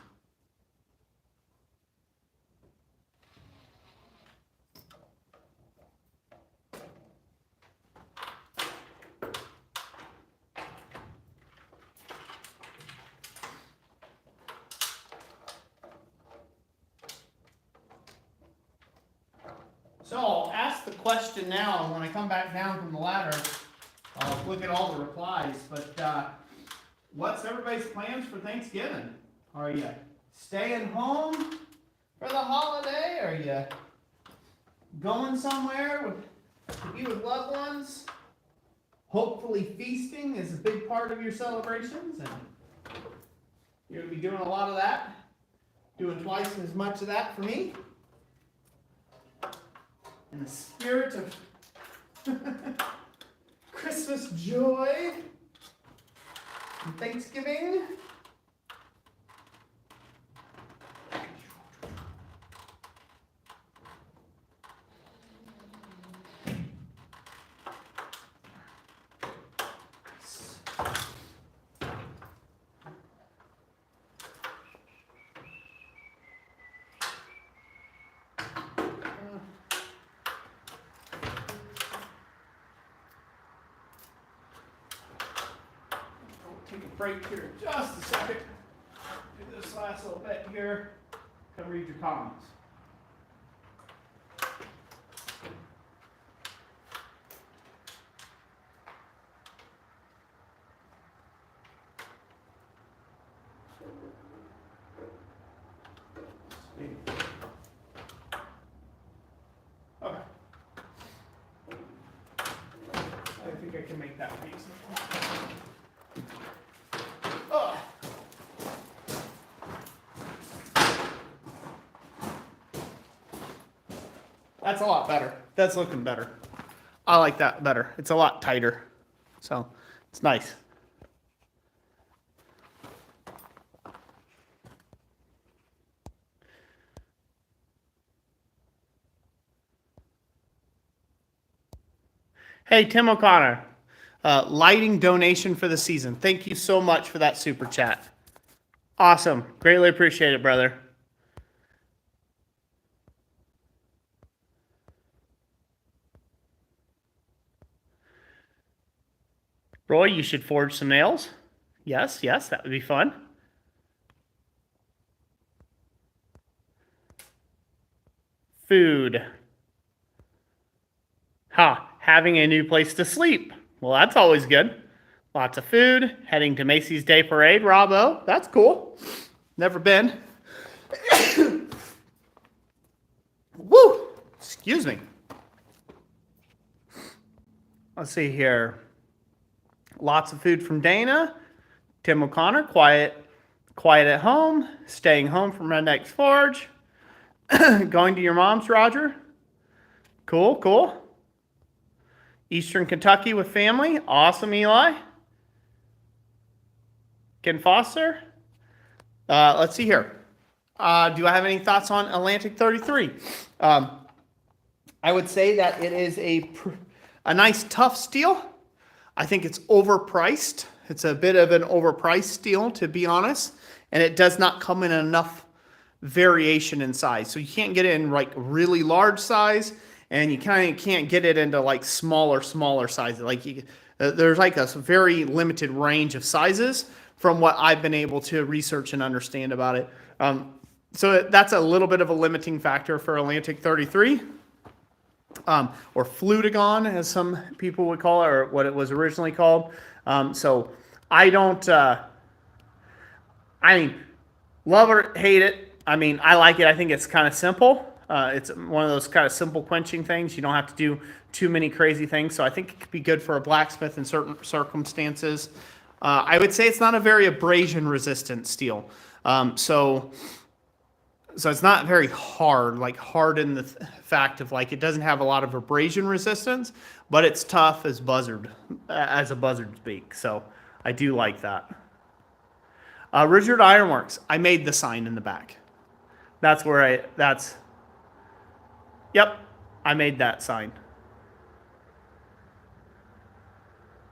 So I'll ask the question now, and when I come back down from the ladder, I'll look at all the replies. But what's everybody's plans for Thanksgiving? Are you staying home for the holiday? Are you going somewhere to be with loved ones? Hopefully feasting is a big part of your celebrations, and you're going to be doing a lot of that. Doing twice as much of that for me. In the spirit of Christmas joy and Thanksgiving. Take a break here in just a second. Do this last little bit here. Come read your comments. Okay. I think I can make that piece. That's a lot better. That's looking better. I like that better. It's a lot tighter. So it's nice. Hey, Tim O'Connor, lighting donation for the season. Thank you so much for that super chat. Awesome. Greatly appreciate it, brother. Roy, you should forge some nails. Yes, that would be fun. Food. Having a new place to sleep. Well, that's always good. Lots of food. Heading to Macy's Day Parade, Robbo. That's cool. Never been. Woo! Excuse me. Let's see here. Lots of food from Dana. Tim O'Connor, quiet at home. Staying home from Redneck's Forge. Going to your mom's, Roger. Cool. Eastern Kentucky with family. Awesome, Eli. Ken Foster. Let's see here. Do I have any thoughts on Atlantic 33? I would say that it is a nice, tough steel. I think it's overpriced. It's a bit of an overpriced steel, to be honest. And it does not come in enough variation in size. So you can't get it in like really large size, and you kind of can't get it into like smaller sizes. Like there's like a very limited range of sizes from what I've been able to research and understand about it. So that's a little bit of a limiting factor for Atlantic 33. Or Flutagon, as some people would call it, or what it was originally called. So I don't, I mean, love or hate it. I mean, I like it. I think it's kind of simple. It's one of those kind of simple quenching things. You don't have to do too many crazy things. So I think it could be good for a blacksmith in certain circumstances. I would say it's not a very abrasion resistant steel. So it's not very hard, like hard in the fact of like it doesn't have a lot of abrasion resistance, but it's tough as a buzzard's beak. So I do like that. Centered Ironworks. I made the sign in the back. Yep, I made that sign.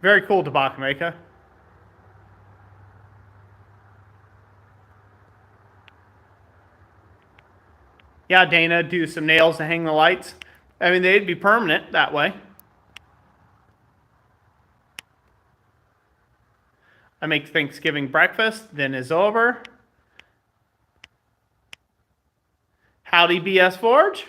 Very cool, Tabakamaker. Yeah, Dana, do some nails to hang the lights. I mean, they'd be permanent that way. I make Thanksgiving breakfast, then is over. Howdy, BS Forge.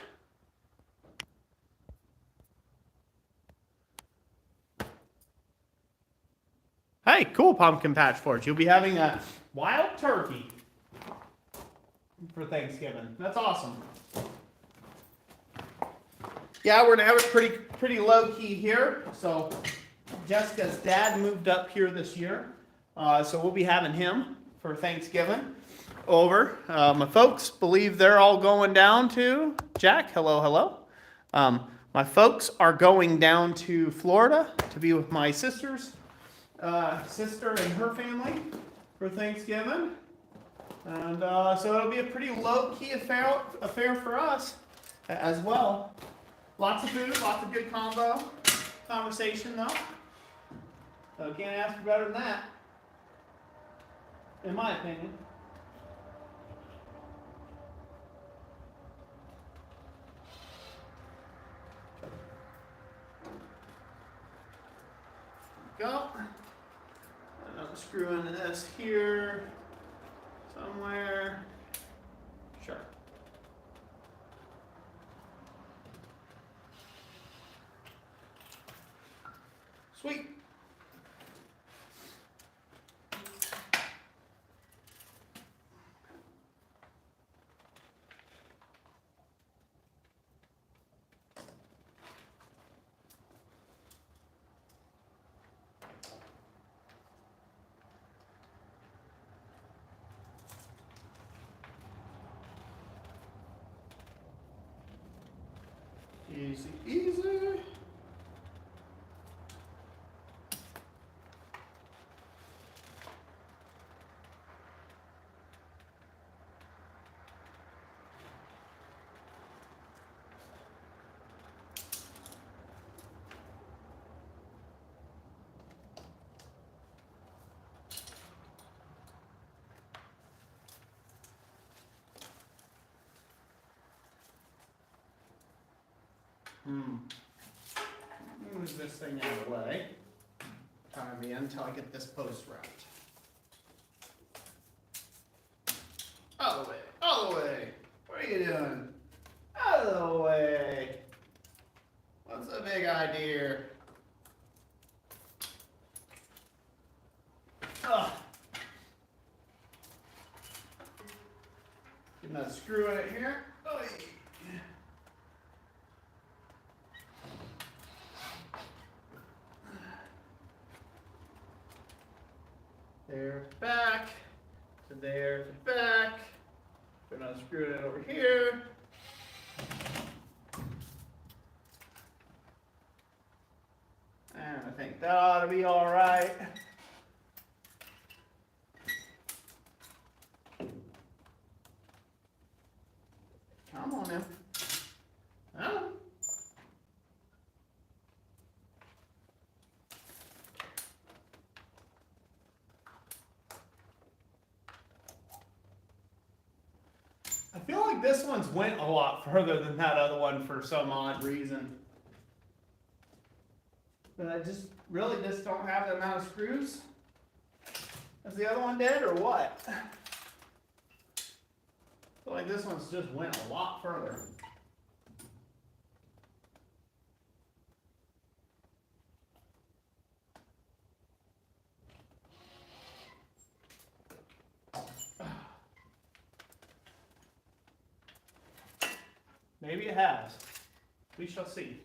Hey, cool, Pumpkin Patch Forge. You'll be having a wild turkey for Thanksgiving. That's awesome. Yeah, we're gonna have it pretty low key here. So Jessica's dad moved up here this year, so we'll be having him for Thanksgiving over. My folks believe they're all going down to Jack. Hello. My folks are going down to Florida to be with my sister and her family for Thanksgiving. And so it'll be a pretty low-key affair for us as well. Lots of food, lots of good conversation though. So can't ask for better than that, in my opinion. Go. And I'll screw into this here somewhere. Sure. Sweet. Easy. Move this thing out of the way. Time me until I get this post wrapped. Out of the way. What are you doing? Out of the way. What's the big idea? Ugh. Get another screw in it here. Oy. There to back, to there to back. Gonna unscrew it over here. And I think that ought to be all right. Come on now. Oh. I feel like this one's went a lot further than that other one for some odd reason. But I just really just don't have the amount of screws as the other one did, or what? I feel like this one's just went a lot further. Maybe it has. We shall see.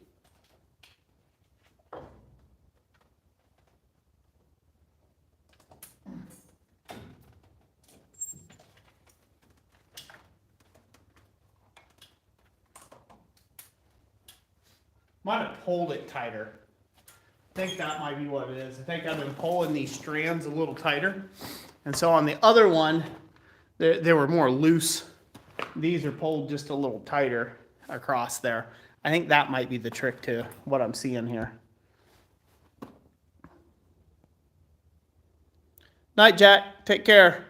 Might have pulled it tighter. I think that might be what it is. I think I've been pulling these strands a little tighter. And so on the other one, they were more loose. These are pulled just a little tighter across there. I think that might be the trick to what I'm seeing here. Night, Jack. Take care.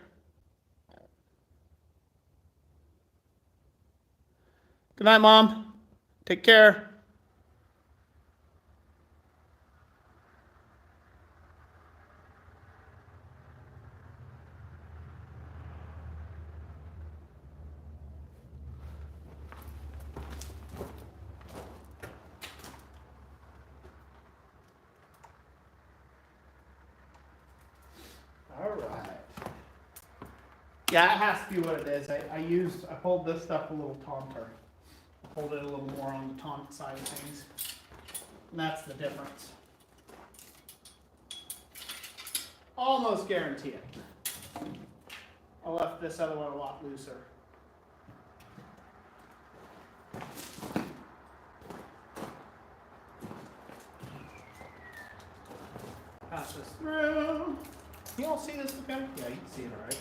Good night, Mom. Take care. All right. Yeah, it has to be what it is. I pulled this stuff a little taunter. I pulled it a little more on the taunt side of things. And that's the difference. Almost guarantee it. I left this other one a lot looser. Pass this through. You all see this okay? Yeah, you can see it all right.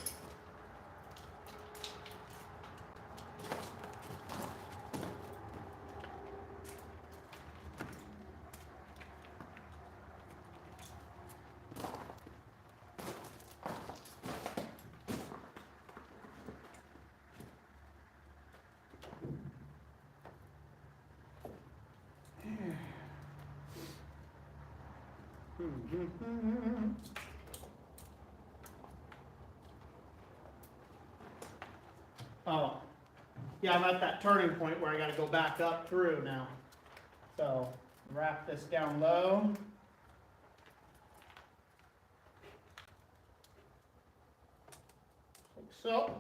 Oh, yeah, I'm at that turning point where I got to go back up through now. So wrap this down low. Like so.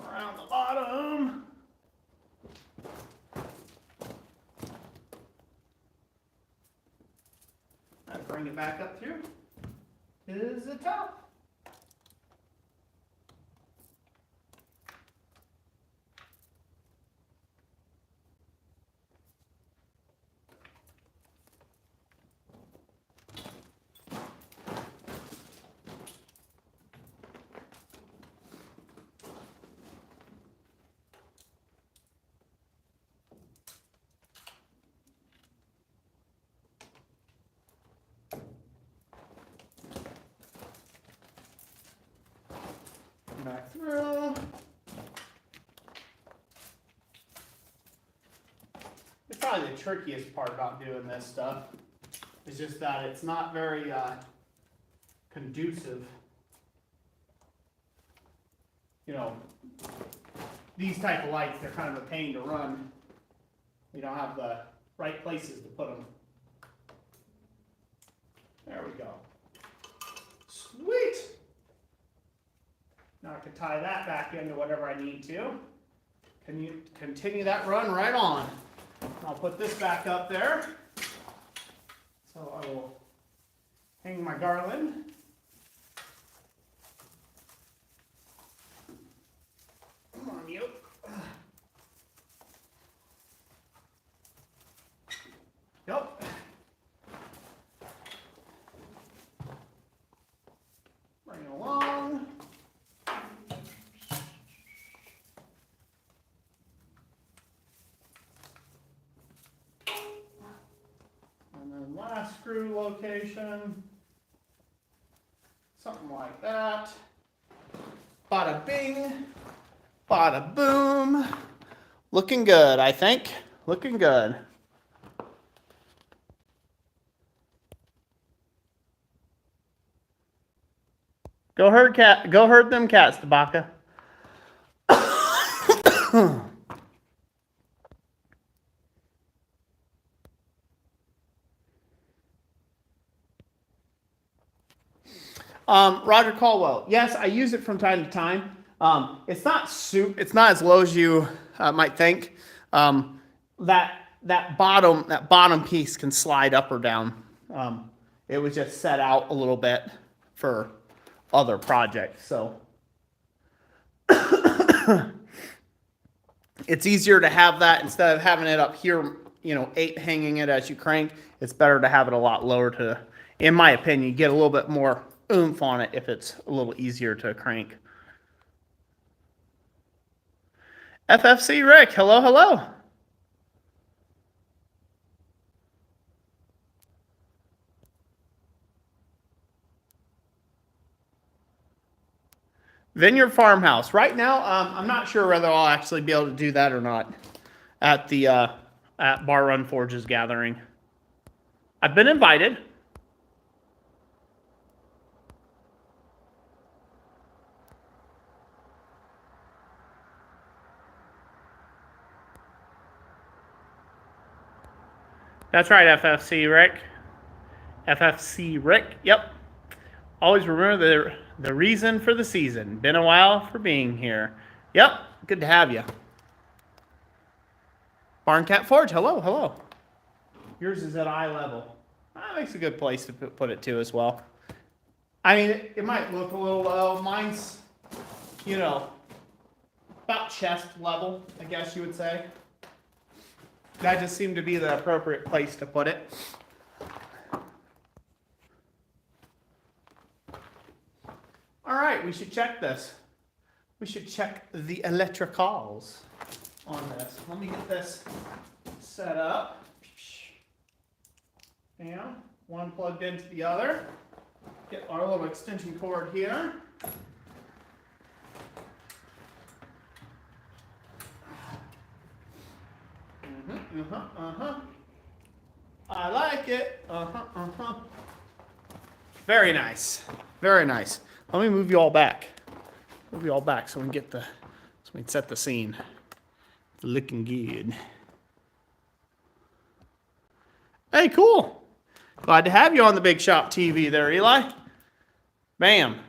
Around the bottom. And bring it back up through. Is the top. Back through. It's probably the trickiest part about doing this stuff. It's just that it's not very conducive. You know, these type of lights, they're kind of a pain to run. You don't have the right places to put them. There we go. Sweet! Now I can tie that back into whatever I need to. Can you continue that run right on? I'll put this back up there. So I will hang my garland. Come on, you. Yep. Bring it along. And then last screw location. Something like that. Bada bing, bada boom. Looking good, I think. Looking good. Go herd them cats, Tabaka. Roger Caldwell. Yes, I use it from time to time. It's not as low as you might think. That bottom piece can slide up or down. It was just set out a little bit for other projects, so it's easier to have that instead of having it up here, hanging it as you crank. It's better to have it a lot lower to, in my opinion, get a little bit more oomph on it if it's a little easier to crank. FFC Rick, hello, hello. Vineyard Farmhouse. Right now, I'm not sure whether I'll actually be able to do that or not at the at Bar Run Forge's gathering. I've been invited. That's right, FFC Rick. FFC Rick. Yep. Always remember the reason for the season. Been a while for being here. Yep. Good to have you. Barn Cat Forge. Hello, hello. Yours is at eye level. That makes a good place to put it too as well. I mean, it might look a little low. Mine's, about chest level, I guess you would say. That just seemed to be the appropriate place to put it. All right, we should check this. We should check the electricals on this. Let me get this set up. And one plugged into the other. Get our little extension cord here. I like it. Very nice. Very nice. Let me move you all back. Move you all back so we can so we can set the scene. It's looking good. Hey, cool. Glad to have you on the Big Shop TV there, Eli. Bam.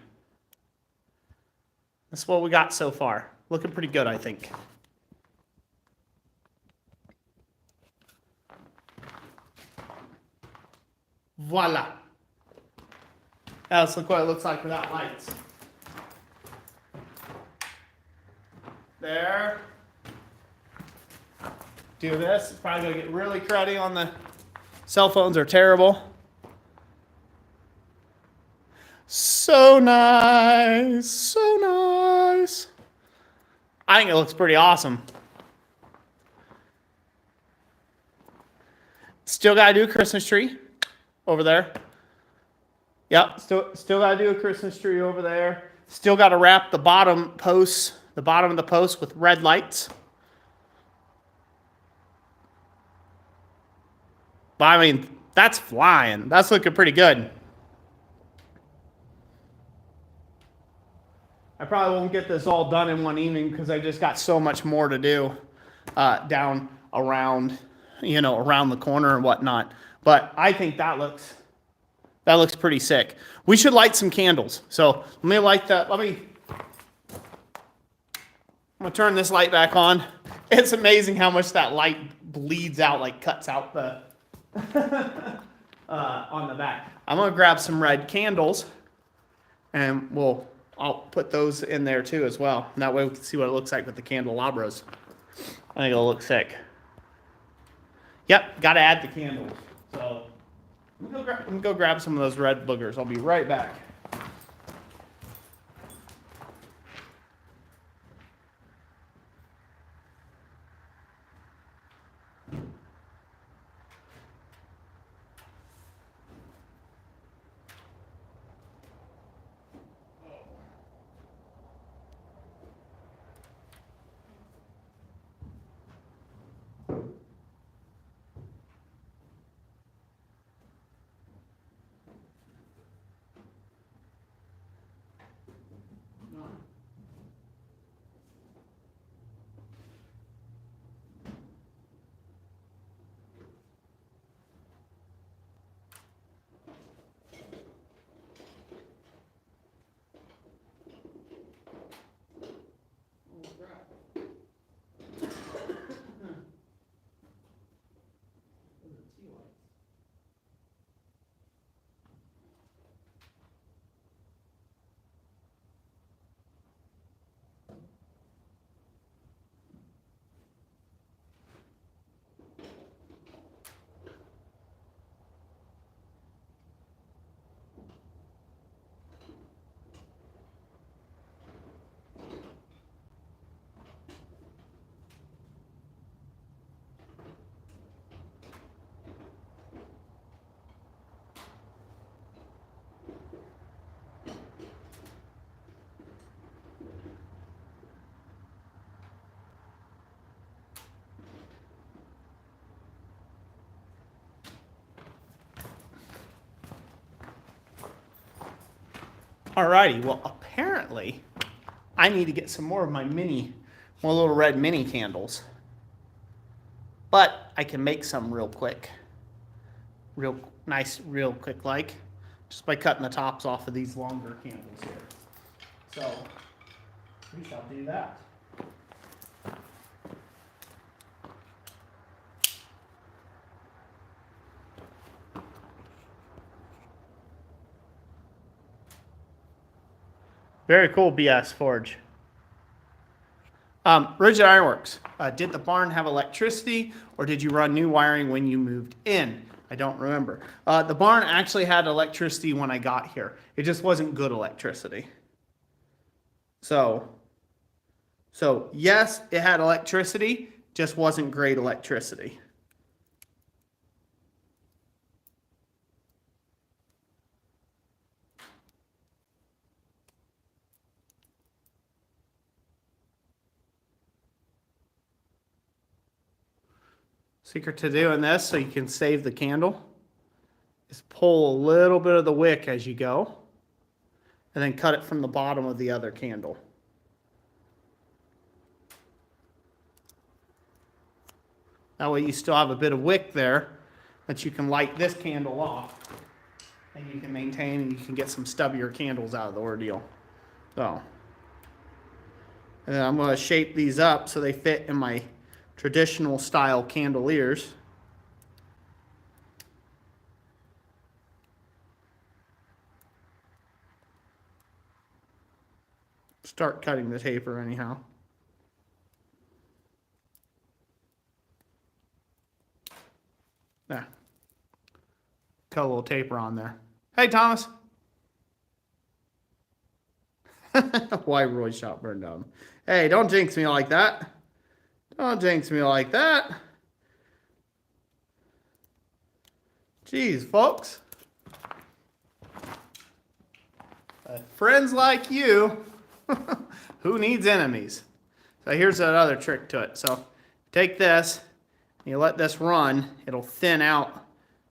That's what we got so far. Looking pretty good, I think. Voila. Now let's look what it looks like without lights. There. Do this. It's probably going to get really cruddy on the cell phones are terrible. So nice. So nice. I think it looks pretty awesome. Still got to do a Christmas tree over there. Yep, still got to do a Christmas tree over there. Still got to wrap the bottom of the post with red lights. But I mean, that's flying. That's looking pretty good. I probably won't get this all done in one evening because I just got so much more to do down around, around the corner and whatnot. But I think that looks pretty sick. We should light some candles. So let me light that. I'm going to turn this light back on. It's amazing how much that light bleeds out, like cuts out the on the back. I'm going to grab some red candles and I'll put those in there too as well. And that way we can see what it looks like with the candelabras. I think it'll look sick. Yep, got to add the candles. So let me go grab some of those red boogers. I'll be right back. Alrighty, well, apparently I need to get some more of my more little red mini candles. But I can make some real quick. Real nice, real quick like. Just by cutting the tops off of these longer candles here. So, we shall do that. Very cool, BS Forge. Rigid Ironworks. Did the barn have electricity, or did you run new wiring when you moved in? I don't remember. The barn actually had electricity when I got here. It just wasn't good electricity. So yes, it had electricity, just wasn't great electricity. Secret to doing this so you can save the candle is pull a little bit of the wick as you go and then cut it from the bottom of the other candle. That way you still have a bit of wick there that you can light this candle off and you can maintain and you can get some stubbier candles out of the ordeal. So, and then I'm going to shape these up so they fit in my traditional style candeliers. Start cutting the taper anyhow. There. Cut a little taper on there. Hey, Thomas. Why Roy's shop burned down? Hey, don't jinx me like that. Don't jinx me like that. Jeez, folks. Friends like you. Who needs enemies? So here's another trick to it. So take this, you let this run, it'll thin out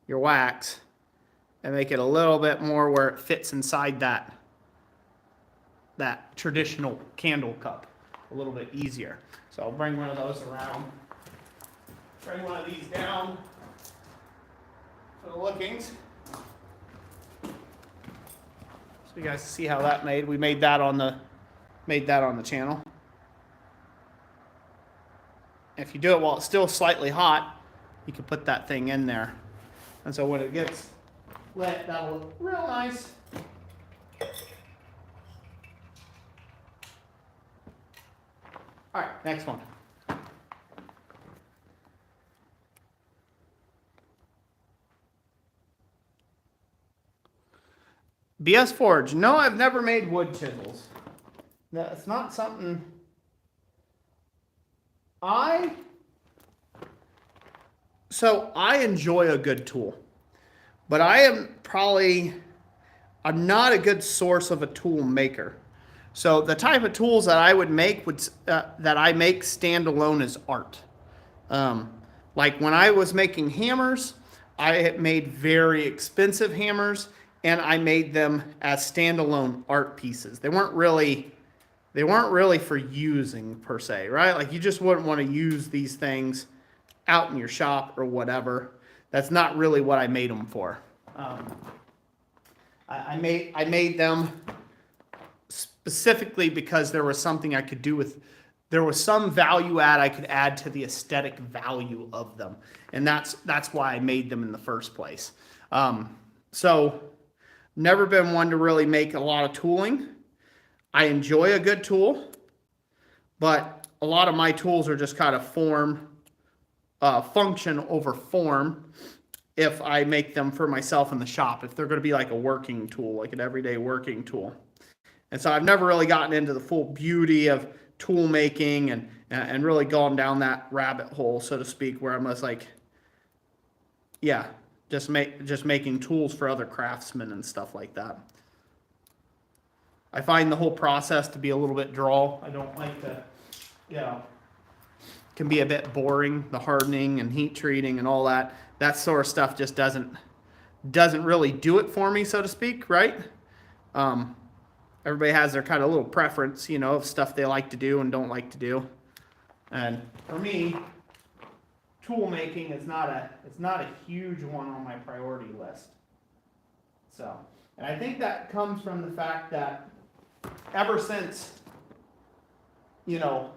your wax and make it a little bit more where it fits inside that traditional candle cup a little bit easier. So I'll bring one of those around, bring one of these down for the lookings. So you guys see how that made. We made that on the channel. If you do it while it's still slightly hot, you can put that thing in there. And so when it gets lit, that'll look real nice. All right, next one. BS Forge. No, I've never made wood chisels. That's not something I enjoy a good tool, but I'm not a good source of a tool maker. So the type of tools that I would make that I make standalone is art. Like when I was making hammers, I made very expensive hammers and I made them as standalone art pieces. They weren't really for using per se, right? Like you just wouldn't want to use these things out in your shop or whatever. That's not really what I made them for. I made them specifically because there was something I could do with, there was some value add I could add to the aesthetic value of them. And that's why I made them in the first place. So never been one to really make a lot of tooling. I enjoy a good tool, but a lot of my tools are just kind of function over form if I make them for myself in the shop, if they're going to be like a working tool, like an everyday working tool. And so I've never really gotten into the full beauty of tool making and really gone down that rabbit hole, so to speak, where I'm just like, yeah, just making tools for other craftsmen and stuff like that. I find the whole process to be a little bit drawl. I don't like to, can be a bit boring, the hardening and heat treating and all that. That sort of stuff just doesn't really do it for me, so to speak, right? Everybody has their kind of little preference, you know, of stuff they like to do and don't like to do. And for me, tool making is not a huge one on my priority list. So, and I think that comes from the fact that ever since, you know,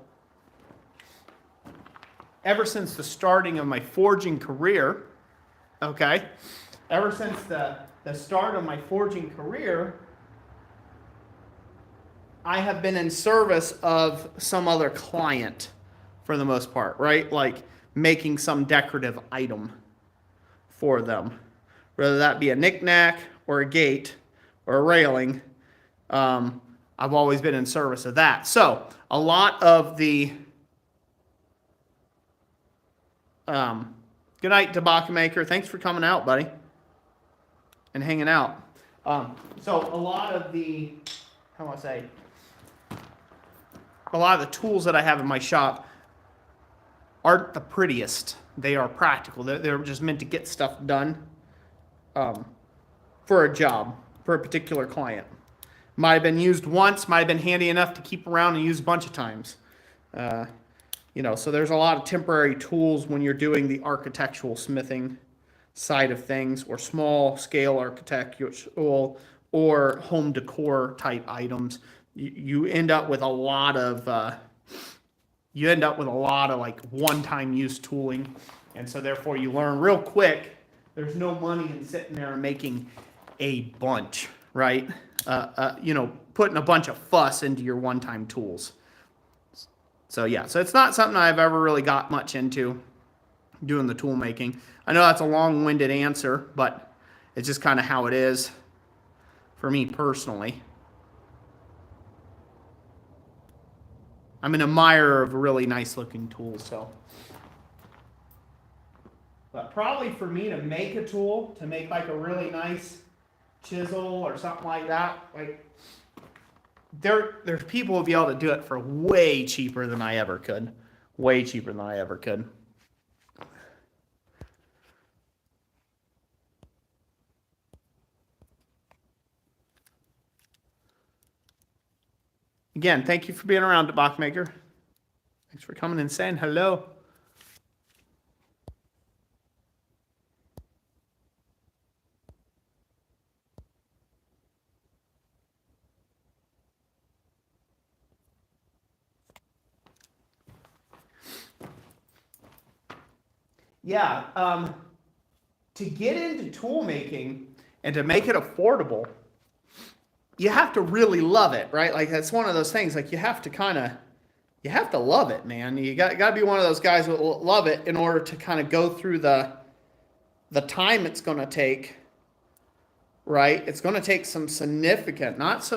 ever since the starting of my forging career, okay, ever since the start of my forging career, I have been in service of some other client for the most part, right? Like making some decorative item for them, whether that be a knick-knack or a gate or a railing. I've always been in service of that. So a lot of the good night, tobacco maker. Thanks for coming out, buddy, and hanging out. So a lot of the, how do I say, a lot of the tools that I have in my shop aren't the prettiest. They are practical. They're just meant to get stuff done for a job, for a particular client. Might have been used once, might have been handy enough to keep around and use a bunch of times. You know, so there's a lot of temporary tools when you're doing the architectural smithing side of things, or small scale architectural or home decor type items. You end up with a lot of like one-time use tooling, and so therefore you learn real quick. There's no money in sitting there and making a bunch, right? You know, putting a bunch of fuss into your one-time tools. So yeah, so it's not something I've ever really got much into, doing the tool making. I know that's a long-winded answer, but it's just kind of how it is for me personally. I'm an admirer of really nice looking tools, so. But probably for me to make a tool, to make like a really nice chisel or something like that, like there's people who'll be able to do it for way cheaper than I ever could. Way cheaper than I ever could. Again, thank you for being around, Bachmaker. Thanks for coming and saying hello. Yeah, to get into tool making and to make it affordable, you have to really love it, right? Like that's one of those things. Like you have to love it, man. You got to be one of those guys that will love it in order to kind of go through the time it's going to take, right? It's going to take some significant, not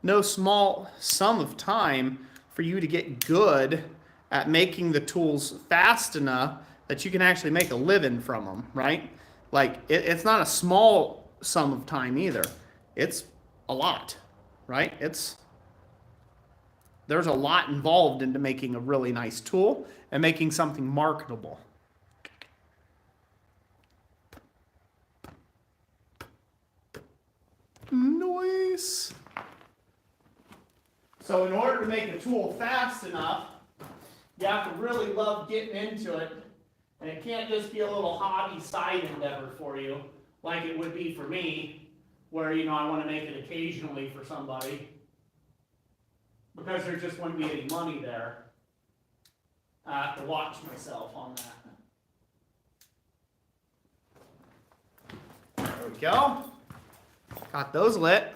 no small sum of time for you to get good at making the tools fast enough that you can actually make a living from them, right? Like it's not a small sum of time either. It's a lot, right? There's a lot involved into making a really nice tool and making something marketable. Nice. So in order to make a tool fast enough, you have to really love getting into it. And it can't just be a little hobby side endeavor for you, like it would be for me, where, you know, I want to make it occasionally for somebody, because there just wouldn't be any money there. I have to watch myself on that. There we go. Got those lit.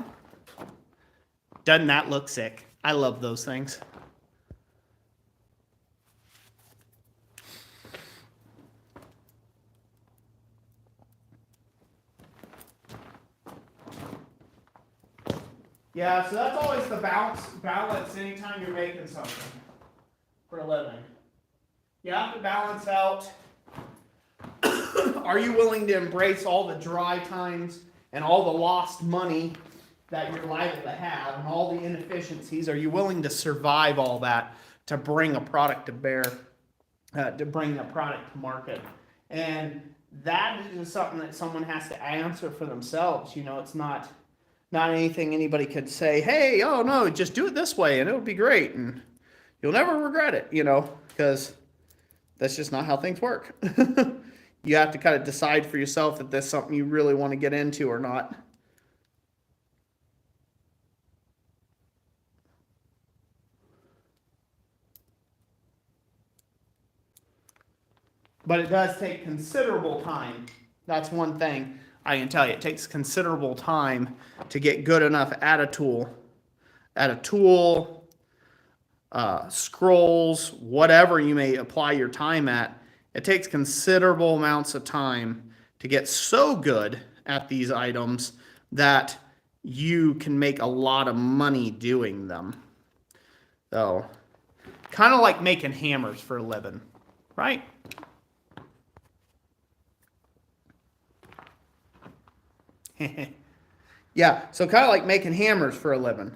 Doesn't that look sick? I love those things. Yeah, so that's always the balance anytime you're making something for a living. You have to balance out, are you willing to embrace all the dry times and all the lost money that you're liable to have and all the inefficiencies? Are you willing to survive all that to bring a product to bear, to bring a product to market? And that is something that someone has to answer for themselves. You know, it's not Not anything anybody could say, hey, oh no, just do it this way and it'll be great and you'll never regret it, because that's just not how things work. You have to kind of decide for yourself if that's something you really want to get into or not. But it does take considerable time. That's one thing I can tell you. It takes considerable time to get good enough at a tool. Scrolls, whatever you may apply your time at, it takes considerable amounts of time to get so good at these items that you can make a lot of money doing them. So, kind of like making hammers for a living, right? Yeah, so kind of like making hammers for a living.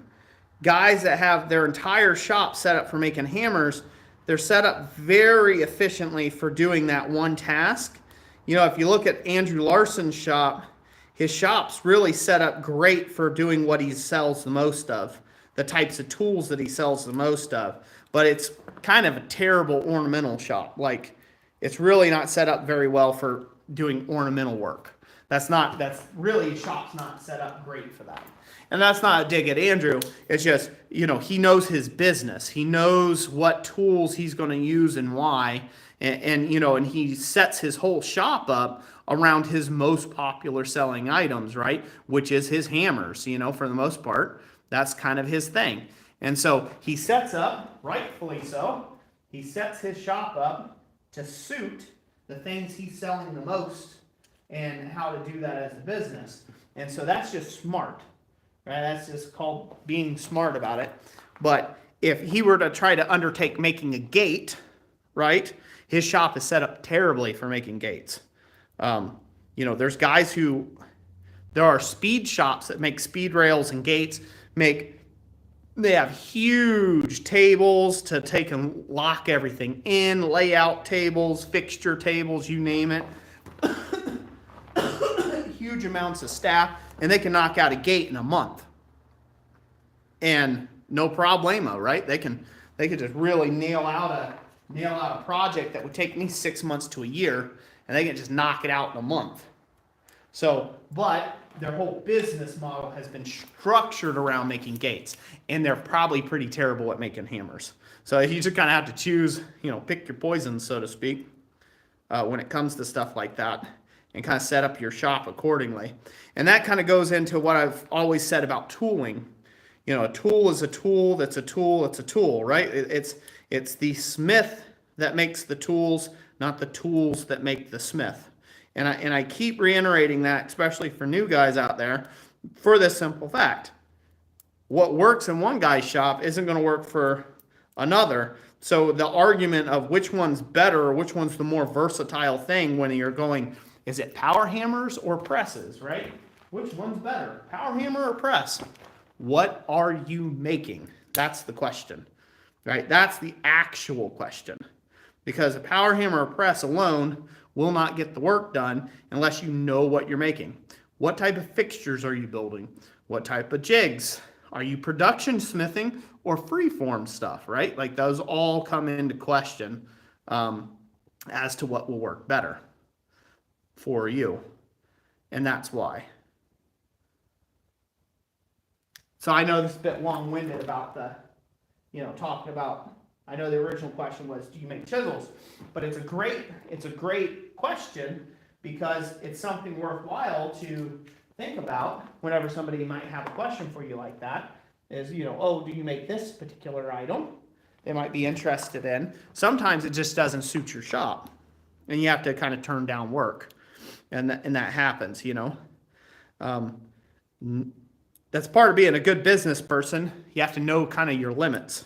Guys that have their entire shop set up for making hammers, they're set up very efficiently for doing that one task. If you look at Andrew Larson's shop, his shop's really set up great for doing what he sells the most of, the types of tools that he sells the most of. But it's kind of a terrible ornamental shop. Like, it's really not set up very well for doing ornamental work. That's really, shop's not set up great for that. And that's not a dig at Andrew. It's just, he knows his business. He knows what tools he's going to use and why. And he sets his whole shop up around his most popular selling items, right? Which is his hammers, for the most part. That's kind of his thing. And so he sets up, rightfully so, he sets his shop up to suit the things he's selling the most and how to do that as a business. And so that's just smart, right? That's just called being smart about it. But if he were to try to undertake making a gate, right, his shop is set up terribly for making gates. There are speed shops that make speed rails and gates, they have huge tables to take and lock everything in, layout tables, fixture tables, you name it. Huge amounts of staff, and they can knock out a gate in a month. And no problemo, right? They can just really nail out a project that would take me 6 months to a year, and they can just knock it out in a month. So, but their whole business model has been structured around making gates, and they're probably pretty terrible at making hammers. So you just kind of have to choose, pick your poison, so to speak, when it comes to stuff like that, and kind of set up your shop accordingly. And that kind of goes into what I've always said about tooling. A tool is a tool that's a tool that's a tool, right? It's the smith that makes the tools, not the tools that make the smith. And I keep reiterating that, especially for new guys out there, for this simple fact. What works in one guy's shop isn't going to work for another. So the argument of which one's better or which one's the more versatile thing when you're going, is it power hammers or presses, right? Which one's better, power hammer or press? What are you making? That's the question, right? That's the actual question. Because a power hammer or press alone will not get the work done unless you know what you're making. What type of fixtures are you building? What type of jigs? Are you production smithing or freeform stuff, right? Like those all come into question as to what will work better for you. And that's why. So I know this is a bit long-winded about talking about, I know the original question was, do you make chisels? But it's a great question because it's something worthwhile to think about whenever somebody might have a question for you like that. Is, oh, do you make this particular item? They might be interested in. Sometimes it just doesn't suit your shop. And you have to kind of turn down work. And that happens, That's part of being a good business person. You have to know kind of your limits.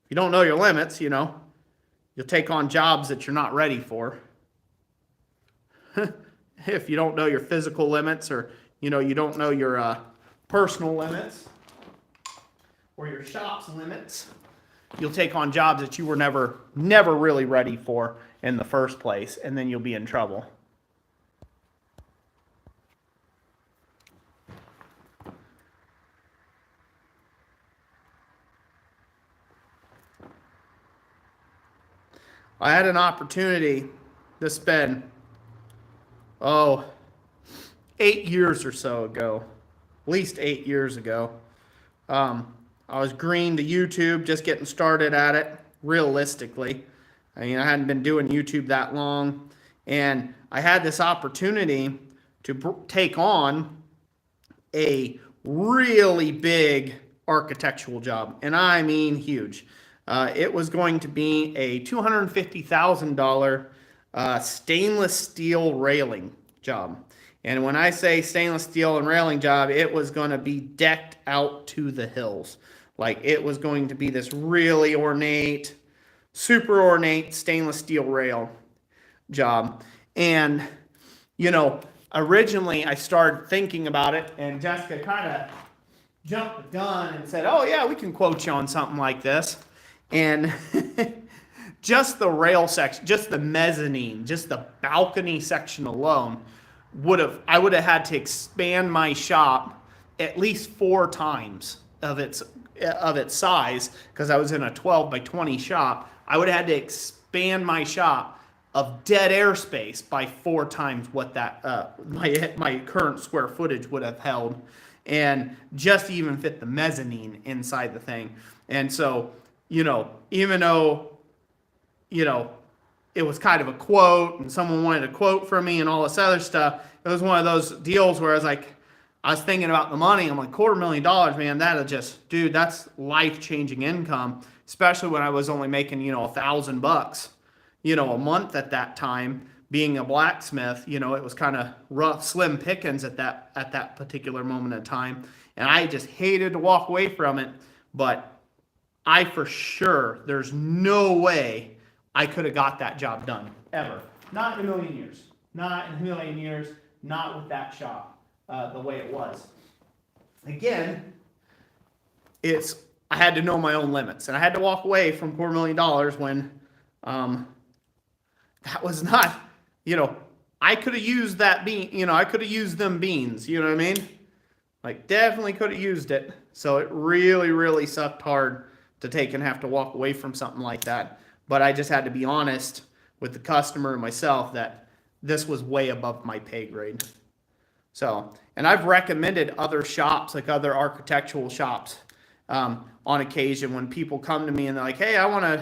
If you don't know your limits, you'll take on jobs that you're not ready for. If you don't know your physical limits or, you don't know your personal limits or your shop's limits, you'll take on jobs that you were never really ready for in the first place, and then you'll be in trouble. I had an opportunity to spend, 8 years or so ago, at least 8 years ago. I was green to YouTube, just getting started at it, realistically. I mean, I hadn't been doing YouTube that long. And I had this opportunity to take on a really big architectural job. And I mean huge. It was going to be a $250,000 stainless steel railing job. And when I say stainless steel and railing job, it was going to be decked out to the hills. Like it was going to be this really ornate, super ornate stainless steel rail job. And, originally I started thinking about it, and Jessica kind of jumped the gun and said, "Oh, yeah, we can quote you on something like this." And just the rail section, just the mezzanine, just the balcony section alone I would have had to expand my shop at least 4 times of its size, because I was in a 12 by 20 shop. I would have had to expand my shop of dead air space by 4 times what that my current square footage would have held, and just to even fit the mezzanine inside the thing. And so, even though, it was kind of a quote and someone wanted a quote from me and all this other stuff, it was one of those deals where I was thinking about the money. I'm like, $250,000, man, that's life-changing income, especially when I was only making, $1,000, a month at that time. Being a blacksmith, it was kind of rough, slim pickings at that particular moment in time. And I just hated to walk away from it, but for sure, there's no way I could have got that job done, ever. Not in a million years. Not in a million years. Not with that shop, the way it was. Again, I had to know my own limits, and I had to walk away from $250,000 when that was not, I could have used that bean, I could have used them beans, you know what I mean? Like, definitely could have used it. So it really, really sucked hard to take and have to walk away from something like that. But I just had to be honest with the customer and myself that this was way above my pay grade. So, and I've recommended other shops, like other architectural shops, on occasion when people come to me and they're like, "Hey, I want to,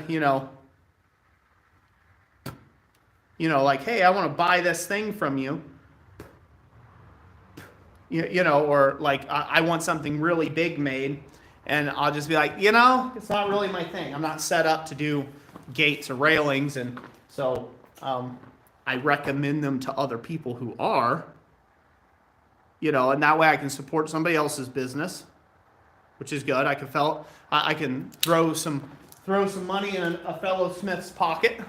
hey, I want to buy this thing from you." Or like, I want something really big made. And I'll just be like, it's not really my thing. I'm not set up to do gates or railings. And so I recommend them to other people who are, and that way I can support somebody else's business, which is good. I can throw some money in a fellow smith's pocket,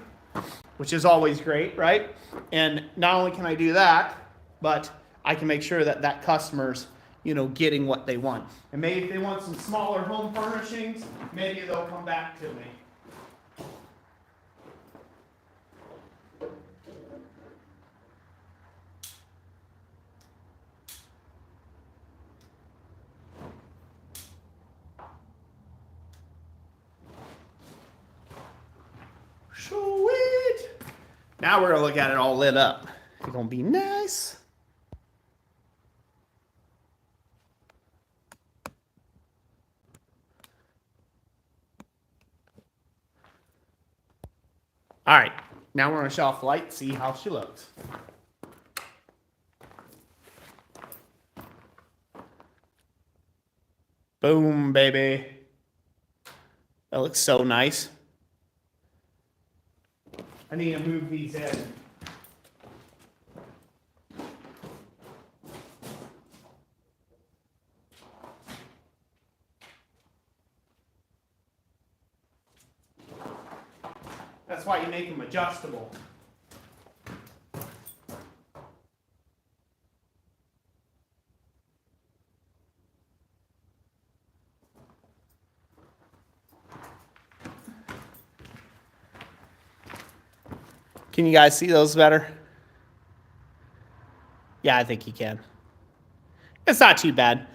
which is always great, right? And not only can I do that, but I can make sure that customer's, getting what they want. And maybe if they want some smaller home furnishings, maybe they'll come back to me. Sweet. Now we're gonna look at it all lit up. It's gonna be nice. All right, now we're gonna shut off the light, see how she looks. Boom, baby. That looks so nice. I need to move these in. That's why you make them adjustable. Can you guys see those better? Yeah, I think you can. It's not too bad.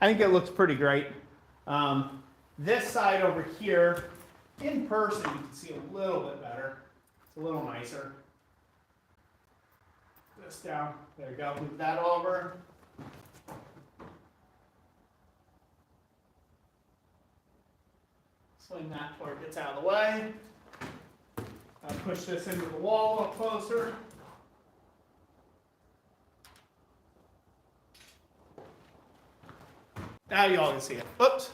I think it looks pretty great. This side over here In person, you can see a little bit better. It's a little nicer. This down. There you go. Move that over. Swing that before it gets out of the way. I'll push this into the wall a little closer. Now you all can see it. Oops.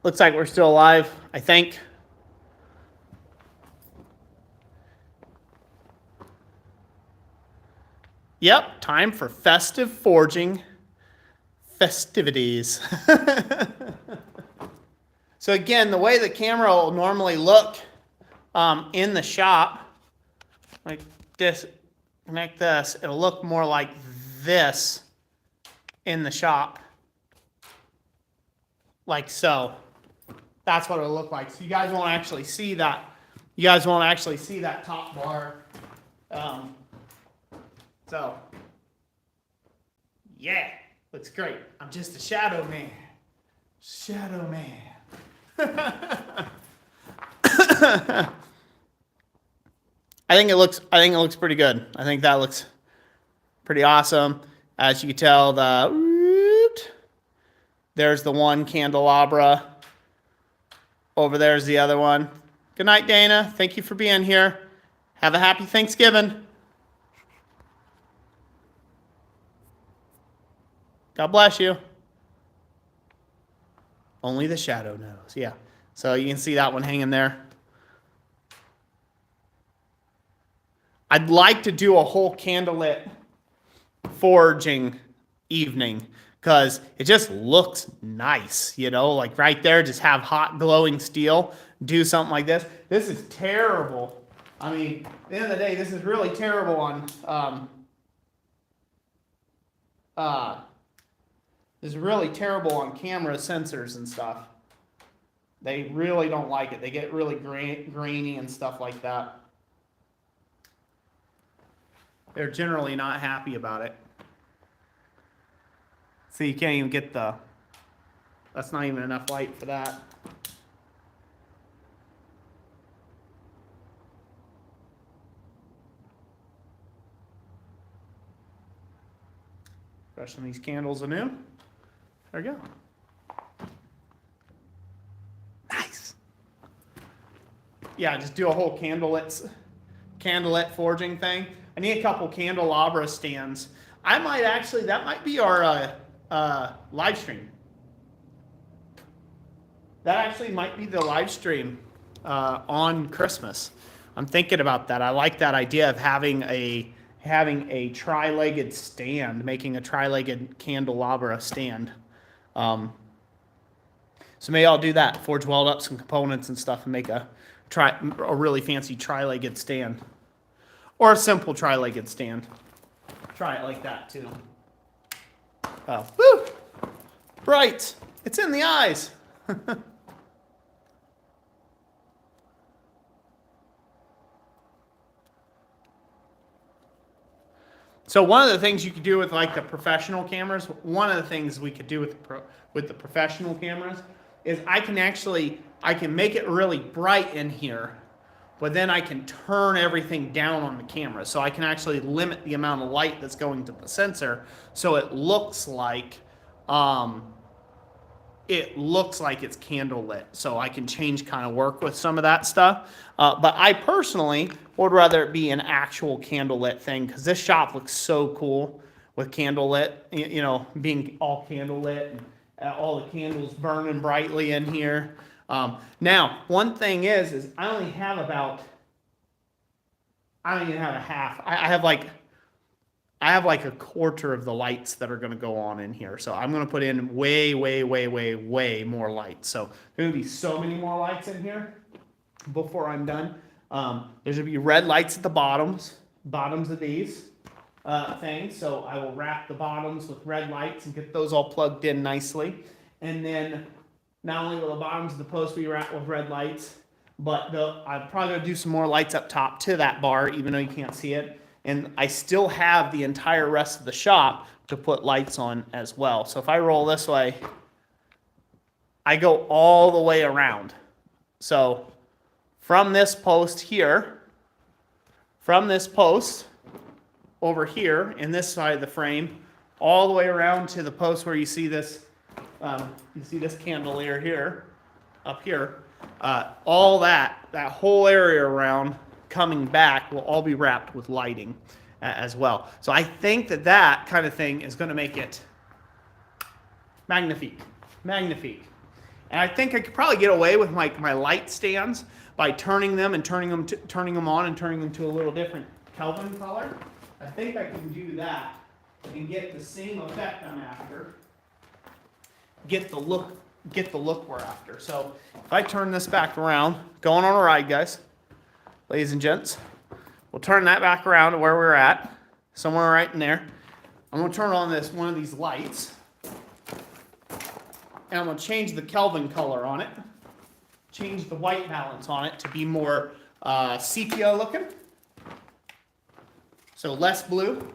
Looks like we're still alive, I think. Yep, time for festive forging festivities. So again, the way the camera will normally look in the shop, like this, connect this, it'll look more like this in the shop. Like so. That's what it'll look like. So you guys won't actually see that. You guys won't actually see that top bar. So, yeah, looks great. I'm just a shadow man. Shadow man. I think it looks pretty good. I think that looks pretty awesome. As you can tell, there's the one candelabra. Over there's the other one. Good night, Dana. Thank you for being here. Have a happy Thanksgiving. God bless you. Only the shadow knows. Yeah. So you can see that one hanging there. I'd like to do a whole candlelit forging evening because it just looks nice, you know, like right there, just have hot glowing steel, do something like this. This is terrible. I mean, at the end of the day, this is really terrible on, this is really terrible on camera sensors and stuff. They really don't like it. They get really grainy and stuff like that. They're generally not happy about it. So you can't even get that's not even enough light for that. Freshen these candles anew. There we go. Nice. Yeah, just do a whole candlelit forging thing. I need a couple candelabra stands. I might actually, that might be our live stream. That actually might be the live stream on Christmas. I'm thinking about that. I like that idea of having a tri-legged stand, making a tri-legged candelabra stand. So maybe I'll do that. Forge weld up some components and stuff and make a really fancy tri-legged stand. Or a simple tri-legged stand. Try it like that too. Oh, woo! Bright. It's in the eyes. So one of the things you could do with like the professional cameras, one of the things we could do with the professional cameras is I can make it really bright in here, but then I can turn everything down on the camera. So I can actually limit the amount of light that's going to the sensor so it looks like it's candle lit. So I can work with some of that stuff. But I personally would rather it be an actual candle lit thing because this shop looks so cool with candle lit, you know, being all candle lit and all the candles burning brightly in here. Now, one thing is I don't even have a half. I have like a quarter of the lights that are going to go on in here. So I'm going to put in way more lights. So there's going to be so many more lights in here before I'm done. There's going to be red lights at the bottoms of these things. So I will wrap the bottoms with red lights and get those all plugged in nicely. And then not only will the bottoms of the posts be wrapped with red lights, but I'm probably going to do some more lights up top to that bar, even though you can't see it. And I still have the entire rest of the shop to put lights on as well. So if I roll this way, I go all the way around. So from this post here, from this post over here in this side of the frame, all the way around to the post where you see this candelier here, up here, all that whole area around coming back will all be wrapped with lighting as well. So I think that kind of thing is going to make it magnifique. And I think I could probably get away with my light stands by turning them on and turning them to a little different Kelvin color. I think I can do that and get the same effect I'm after. Get the look we're after. So if I turn this back around, going on a ride, guys, ladies and gents, we'll turn that back around to where we're at, somewhere right in there. I'm going to turn on one of these lights, and I'm going to change the Kelvin color on it, change the white balance on it to be more sepia looking. So less blue,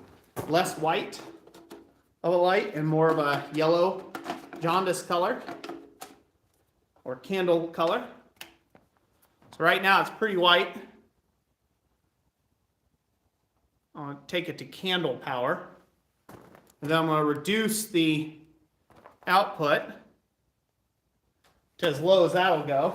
less white of a light, and more of a yellow jaundice color or candle color. So right now it's pretty white. I'm going to take it to candle power. And then I'm going to reduce the output to as low as that'll go.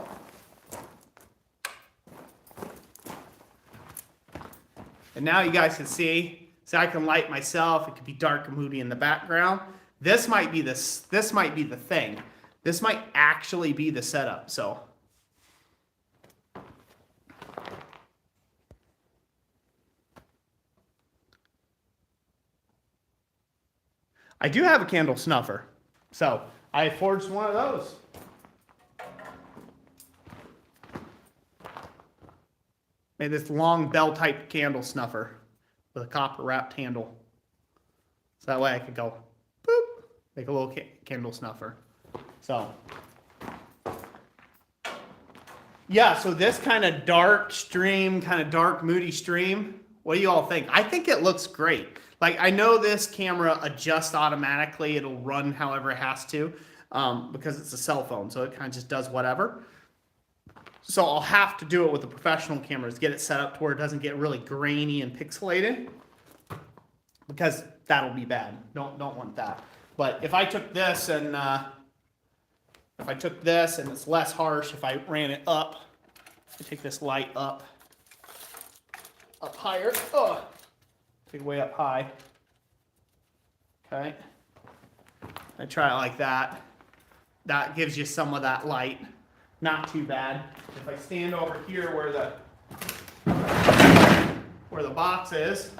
And now you guys can see, so I can light myself. It could be dark and moody in the background. This might be the thing. This might actually be the setup. So I do have a candle snuffer. So I forged one of those. Made this long bell type candle snuffer with a copper wrapped handle. So that way I could go boop, make a little candle snuffer. So yeah, so this kind of dark stream, kind of dark moody stream, what do you all think? I think it looks great. Like, I know this camera adjusts automatically. It'll run however it has to because it's a cell phone, so it kind of just does whatever. So I'll have to do it with the professional cameras, get it set up to where it doesn't get really grainy and pixelated, because that'll be bad. Don't want that. But if I took this and it's less harsh, if I ran it up, I take this light up higher. Take it way up high. Okay. I try it like that. That gives you some of that light. Not too bad. If I stand over here where the box is,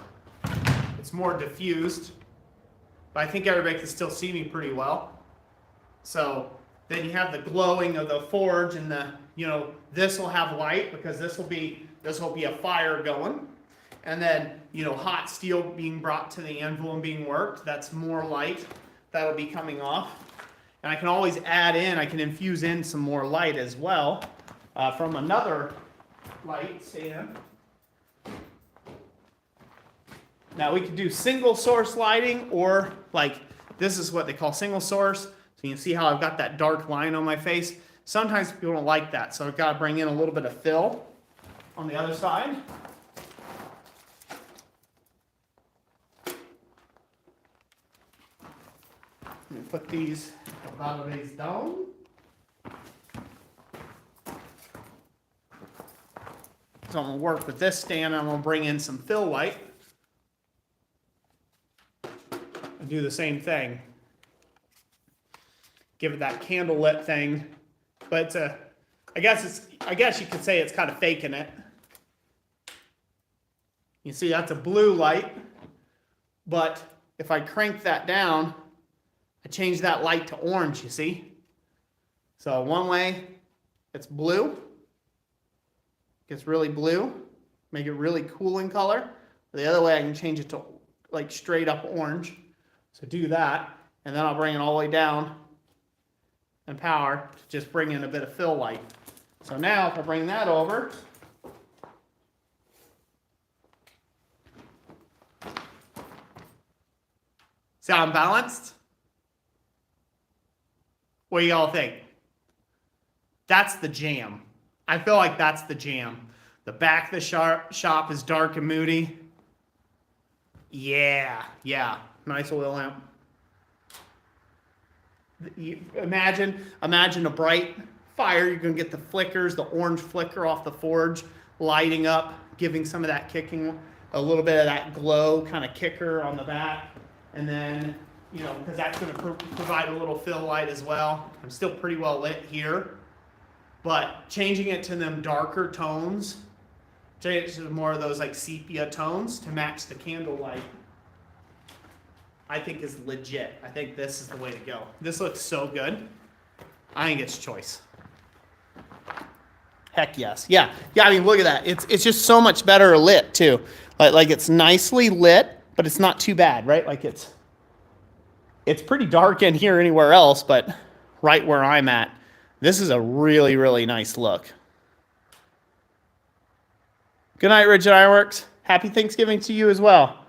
it's more diffused. But I think everybody can still see me pretty well. So then you have the glowing of the forge, and this will have light because this will be a fire going. And then, hot steel being brought to the anvil and being worked. That's more light that'll be coming off. And I can always I can infuse in some more light as well from another light stand. Now we could do single source lighting, or like this is what they call single source. So you can see how I've got that dark line on my face. Sometimes people don't like that, so I've got to bring in a little bit of fill on the other side. Let me put these batteries down. So I'm going to work with this stand. I'm going to bring in some fill light and do the same thing. Give it that candle lit thing, but I guess you could say it's kind of faking it. You see, that's a blue light, but if I crank that down, I change that light to orange, you see? So one way, it's blue. Gets really blue. Make it really cool in color. The other way, I can change it to like straight up orange. So do that, and then I'll bring it all the way down and power to just bring in a bit of fill light. So now if I bring that over, Sound balanced? What do y'all think? That's the jam. I feel like that's the jam. The back of the shop is dark and moody. Yeah. Nice oil lamp. Imagine a bright fire. You're going to get the flickers, the orange flicker off the forge, lighting up, giving some of that kicking, a little bit of that glow kind of kicker on the back. And then, because that's going to provide a little fill light as well. I'm still pretty well lit here. But changing it to them darker tones, changing it to more of those like sepia tones to match the candle light, I think is legit. I think this is the way to go. This looks so good. I think it's choice. Heck yes. Yeah, I mean, look at that. It's just so much better lit too. Like it's nicely lit, but it's not too bad, right? Like it's pretty dark in here anywhere else, but right where I'm at, this is a really, really nice look. Good night, Rigid Ironworks. Happy Thanksgiving to you as well.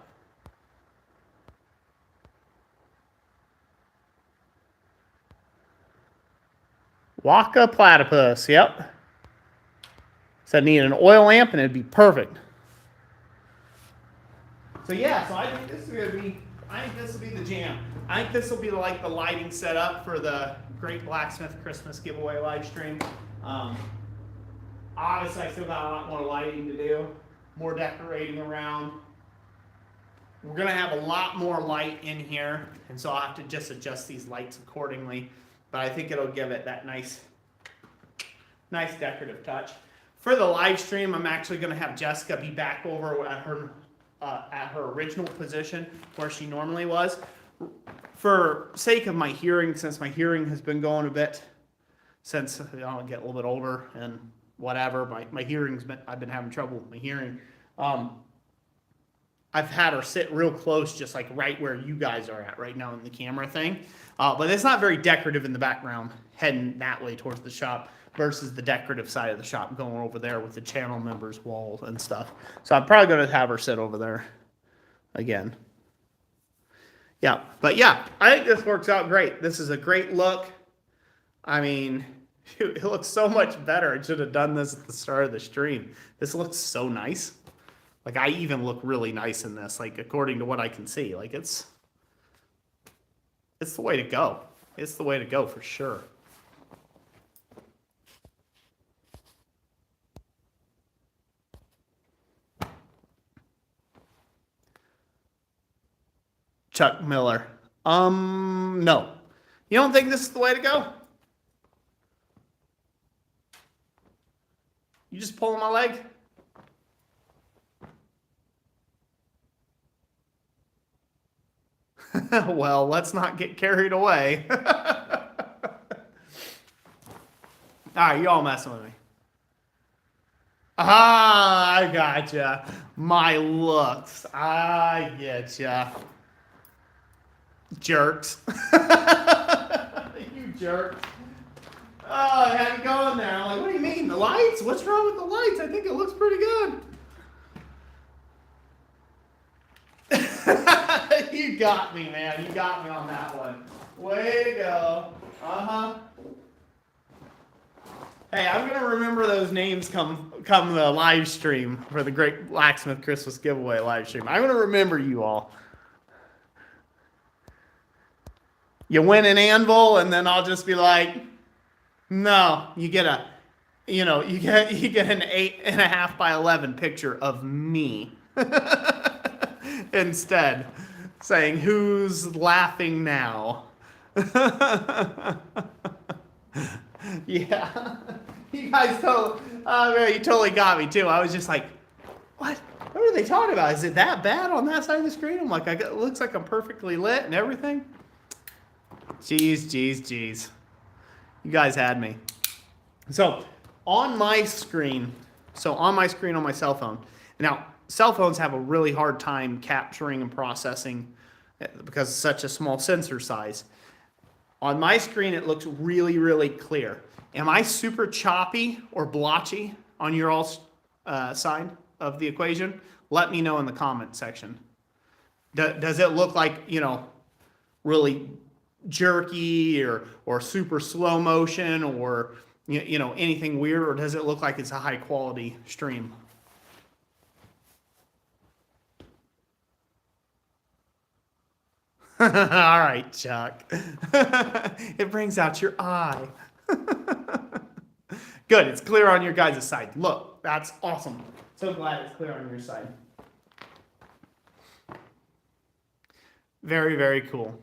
Waka platypus, yep. So I need an oil lamp and it'd be perfect. So yeah, so I think this will be the jam. I think this will be like the lighting setup for the Great Blacksmith Christmas giveaway live stream. Obviously, I still got a lot more lighting to do, more decorating around. We're gonna have a lot more light in here, and so I'll have to just adjust these lights accordingly. But I think it'll give it that nice decorative touch. For the live stream, I'm actually gonna have Jessica be back over at her original position where she normally was. For sake of my hearing, since my hearing has been going a bit since I get a little bit older and whatever, my I've been having trouble with my hearing. I've had her sit real close, just like right where you guys are at right now in the camera thing. But it's not very decorative in the background, heading that way towards the shop versus the decorative side of the shop going over there with the channel members' wall and stuff. So I'm probably going to have her sit over there again. Yeah, but yeah, I think this works out great. This is a great look. I mean, it looks so much better. I should have done this at the start of the stream. This looks so nice. Like, I even look really nice in this, like, according to what I can see. Like, it's the way to go. It's the way to go for sure. Chuck Miller. No. You don't think this is the way to go? You just pulling my leg? Well, let's not get carried away. All right, you all messing with me. Ah, I gotcha. My looks. I getcha. Jerks. You jerks. Oh, I had it going there. I'm like, what do you mean? The lights? What's wrong with the lights? I think it looks pretty good. You got me, man. You got me on that one. Way to go. Uh-huh. Hey, I'm going to remember those names come the live stream for the Great Blacksmith Christmas Giveaway live stream. I'm going to remember you all. You win an anvil, and then I'll just be like, no, you get an 8.5 by 11 picture of me instead, saying, who's laughing now? Yeah, you guys you totally got me too. I was just like, what are they talking about? Is it that bad on that side of the screen? I'm like, it looks like I'm perfectly lit and everything. Jeez. You guys had me. So on my screen on my cell phone. Now, cell phones have a really hard time capturing and processing because it's such a small sensor size. On my screen, it looks really, really clear. Am I super choppy or blotchy on your all's side of the equation? Let me know in the comment section. Does it look like, really jerky or super slow motion or anything weird, or does it look like it's a high quality stream? All right, Chuck. It brings out your eye. Good, it's clear on your guys' side. Look, that's awesome. So glad it's clear on your side. Very, very cool.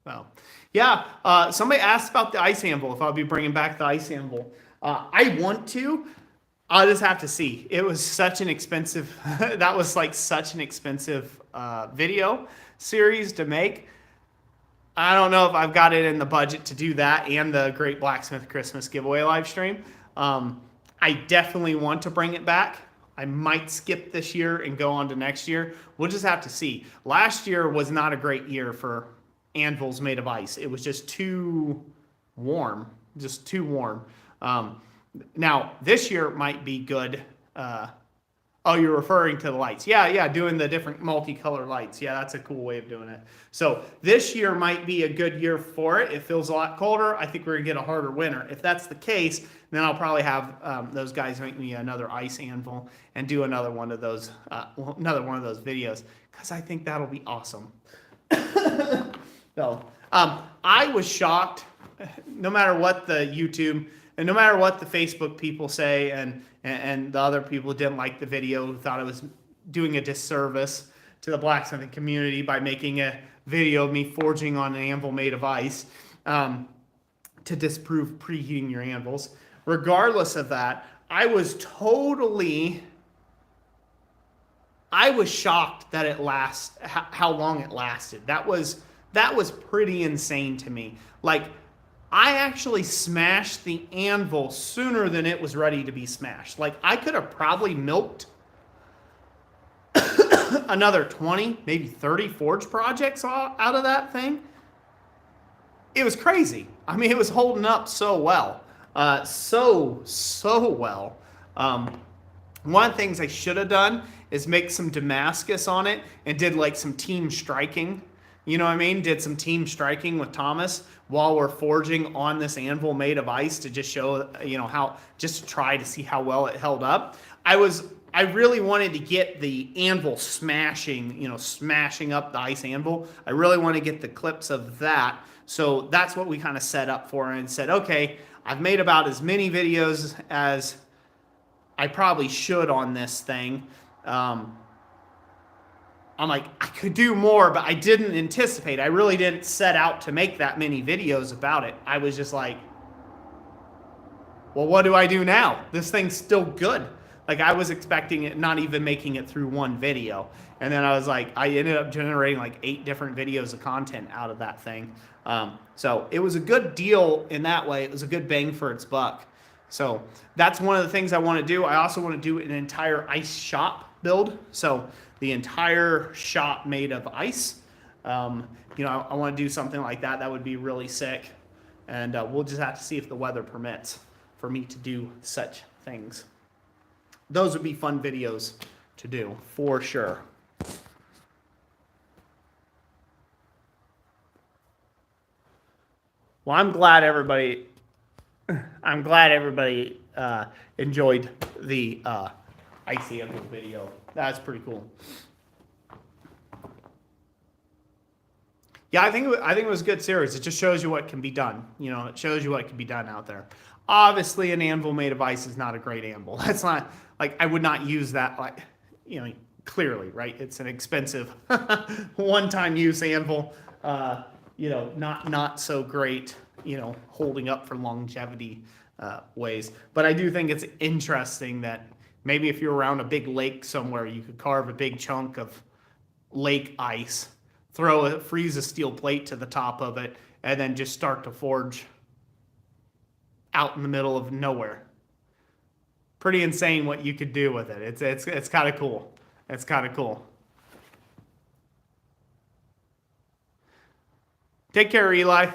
Well, yeah, somebody asked about the ice anvil, if I'll be bringing back the ice anvil. I want to. I'll just have to see. It was such an expensive, that was like such an expensive video series to make. I don't know if I've got it in the budget to do that and the Great Blacksmith Christmas giveaway live stream. I definitely want to bring it back. I might skip this year and go on to next year. We'll just have to see. Last year was not a great year for anvils made of ice. It was just too warm, just too warm. Now, this year might be good. Oh, you're referring to the lights. Yeah, doing the different multicolor lights. Yeah, that's a cool way of doing it. So this year might be a good year for it. It feels a lot colder. I think we're going to get a harder winter. If that's the case, then I'll probably have those guys make me another ice anvil and do another one of those videos, because I think that'll be awesome. So, I was shocked, no matter what the YouTube and no matter what the Facebook people say, and the other people who didn't like the video, who thought I was doing a disservice to the blacksmithing community by making a video of me forging on an anvil made of ice to disprove preheating your anvils. Regardless of that, I was shocked that how long it lasted. That was pretty insane to me. Like, I actually smashed the anvil sooner than it was ready to be smashed. Like, I could have probably milked another 20, maybe 30 forge projects out of that thing. It was crazy. I mean, it was holding up so well. So well. One of the things I should have done is make some Damascus on it and did like some team striking. You know what I mean? Did some team striking with Thomas while we're forging on this anvil made of ice to just show, just to try to see how well it held up. I really wanted to get the anvil smashing up the ice anvil. I really want to get the clips of that. So that's what we kind of set up for and said, okay, I've made about as many videos as I probably should on this thing. I'm like, I could do more, but I didn't anticipate. I really didn't set out to make that many videos about it. I was just like, well, what do I do now? This thing's still good. Like, I was expecting it not even making it through one video. And then I was like, I ended up generating like 8 different videos of content out of that thing. So it was a good deal in that way. It was a good bang for its buck. So that's one of the things I want to do. I also want to do an entire ice shop build. So the entire shop made of ice. I want to do something like that. That would be really sick. And we'll just have to see if the weather permits for me to do such things. Those would be fun videos to do, for sure. Well, I'm glad everybody enjoyed the icy anvil video. That's pretty cool. Yeah, I think it was a good series. It just shows you what can be done. It shows you what can be done out there. Obviously, an anvil made of ice is not a great anvil. That's not, like, I would not use that, like, clearly, right? It's an expensive one-time use anvil. Not so great, holding up for longevity ways. But I do think it's interesting that maybe if you're around a big lake somewhere, you could carve a big chunk of lake ice, freeze a steel plate to the top of it, and then just start to forge out in the middle of nowhere. Pretty insane what you could do with it. It's kind of cool. It's kind of cool. Take care, Eli.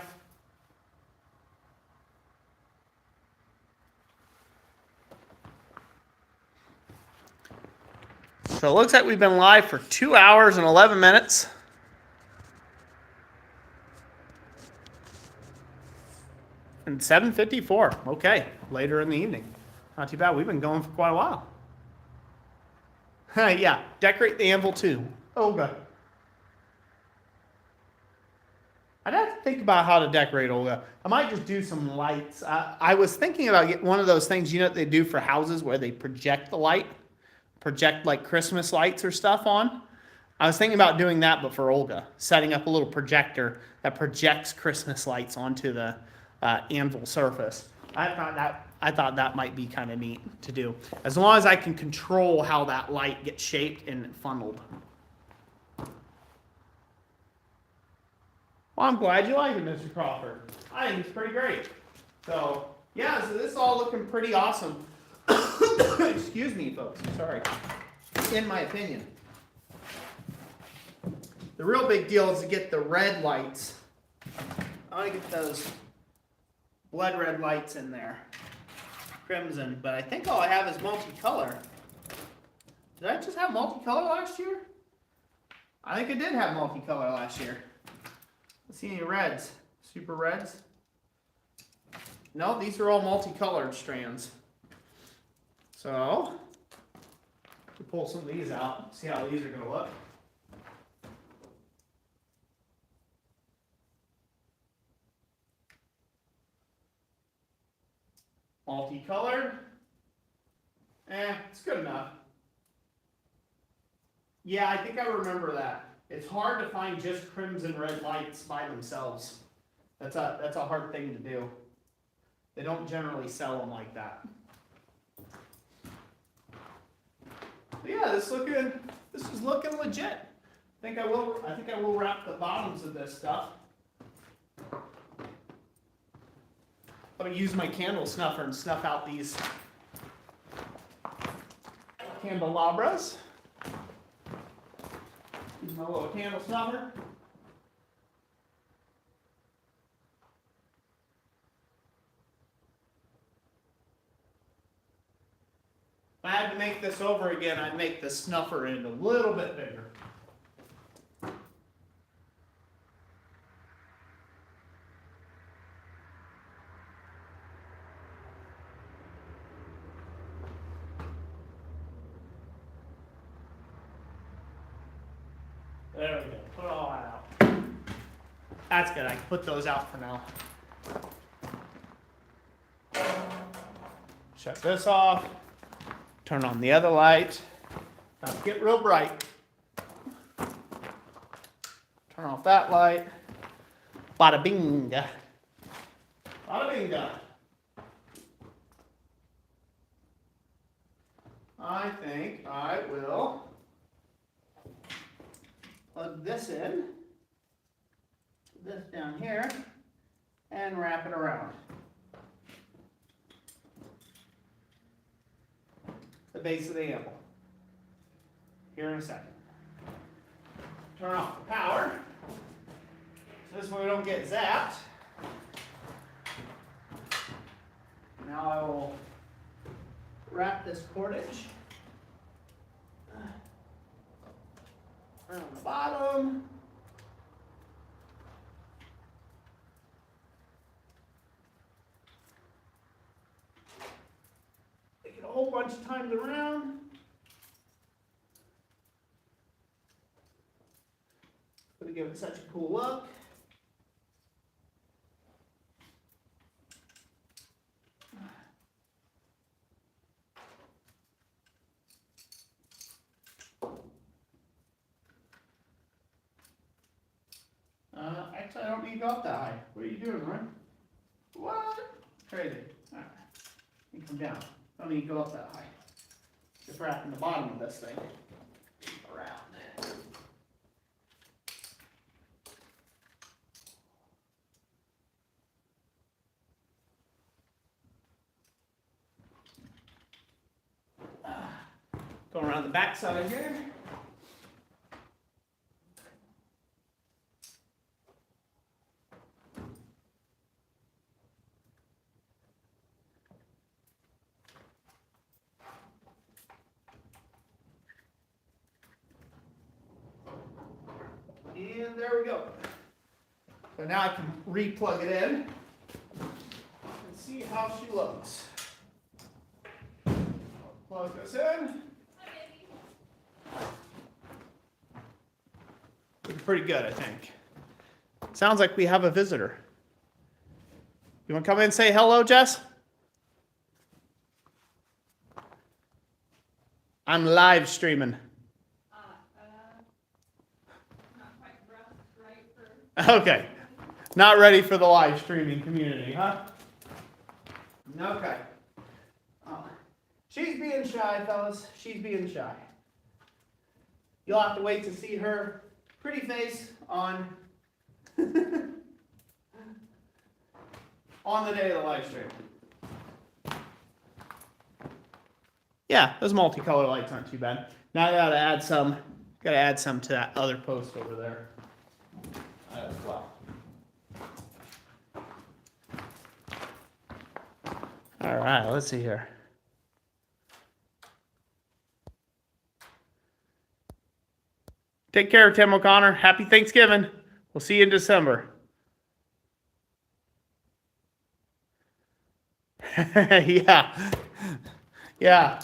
So it looks like we've been live for 2 hours and 11 minutes. 7:54. Okay, later in the evening. Not too bad. We've been going for quite a while. Yeah, decorate the anvil too. Olga. I'd have to think about how to decorate, Olga. I might just do some lights. I was thinking about getting one of those things, you know what they do for houses where they project the light? Project like Christmas lights or stuff on. I was thinking about doing that, but for Olga. Setting up a little projector that projects Christmas lights onto the anvil surface. I thought that might be kind of neat to do. As long as I can control how that light gets shaped and funneled. Well, I'm glad you like it, Mr. Crawford. I think it's pretty great. So, yeah, so this is all looking pretty awesome. Excuse me, folks. Sorry. In my opinion. The real big deal is to get the red lights. I want to get those blood red lights in there. Crimson. But I think all I have is multicolor. Did I just have multicolor last year? I think I did have multicolor last year. Let's see any reds. Super reds. No, these are all multicolored strands. So, we pull some of these out, see how these are going to look. Multicolored. It's good enough. Yeah, I think I remember that. It's hard to find just crimson red lights by themselves. That's a hard thing to do. They don't generally sell them like that. But yeah, this is looking legit. I think I will wrap the bottoms of this stuff. I'm gonna use my candle snuffer and snuff out these candelabras. Use my little candle snuffer. If I had to make this over again, I'd make the snuffer end a little bit bigger. There we go. Put all that out. That's good. I can put those out for now. Shut this off. Turn on the other light. Not get real bright. Turn off that light. Bada bing. Bada bing. I think I will plug this in, put this down here, and wrap it around the base of the anvil. Here in a second. Turn off the power, so this way we don't get zapped. Now I will wrap this cordage around the bottom. Take it a whole bunch of times around. Gonna give it such a cool look. Actually, I don't need to go up that high. What are you doing, Ryan? What? Crazy. All right. You come down. Don't need to go up that high. Just wrapping the bottom of this thing around. Going around the back side here. And there we go. So now I can re-plug it in. see how she looks. I'll plug this in. Looking pretty good, I think. Sounds like we have a visitor. You want to come in and say hello, Jess? I'm live streaming. Not quite right for... Okay. Not ready for the live streaming community, huh? Okay. She's being shy, fellas. She's being shy. You'll have to wait to see her pretty face on on the day of the live stream. Yeah, those multicolored lights aren't too bad. Now I gotta add some to that other post over there as well. All right, let's see here. Take care, Tim O'Connor. Happy Thanksgiving. We'll see you in December. Yeah. Yeah.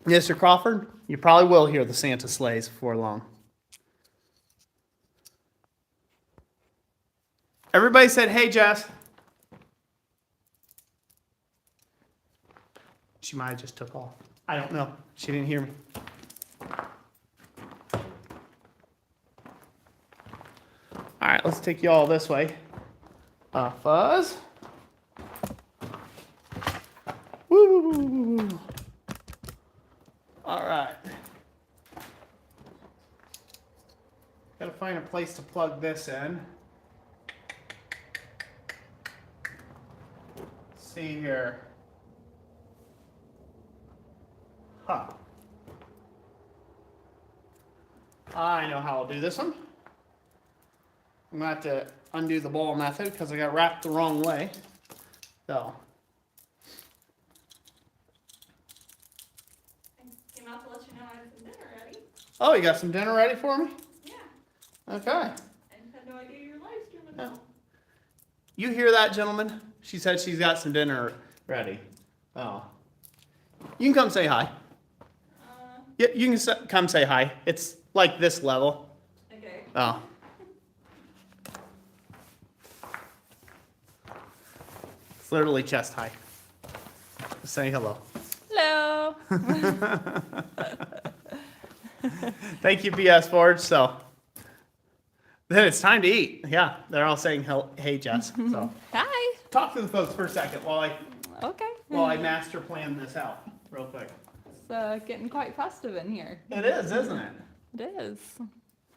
Mr. Crawford, you probably will hear the Santa sleighs before long. Everybody said, hey, Jess. She might have just took off. I don't know. She didn't hear me. All right, let's take you all this way. Fuzz. Woo. All right. Gotta find a place to plug this in. Let's see here. Huh. I know how I'll do this one. I'm going to have to undo the ball method because I got wrapped the wrong way. So. I came out to let you know I had some dinner ready. Oh, you got some dinner ready for me? Yeah. Okay. I had no idea you were live streaming. Yeah. You hear that, gentlemen? She said she's got some dinner ready. Oh. You can come say hi. Yeah, you can come say hi. It's like this level. Okay. Oh. It's literally chest high. Just say hello. Hello. Thank you, BS Forge. So then it's time to eat. Yeah, they're all saying hey, Jess. So Hi. talk to the folks for a second while I Okay. master plan this out real quick. It's getting quite festive in here. It is, isn't it? It is.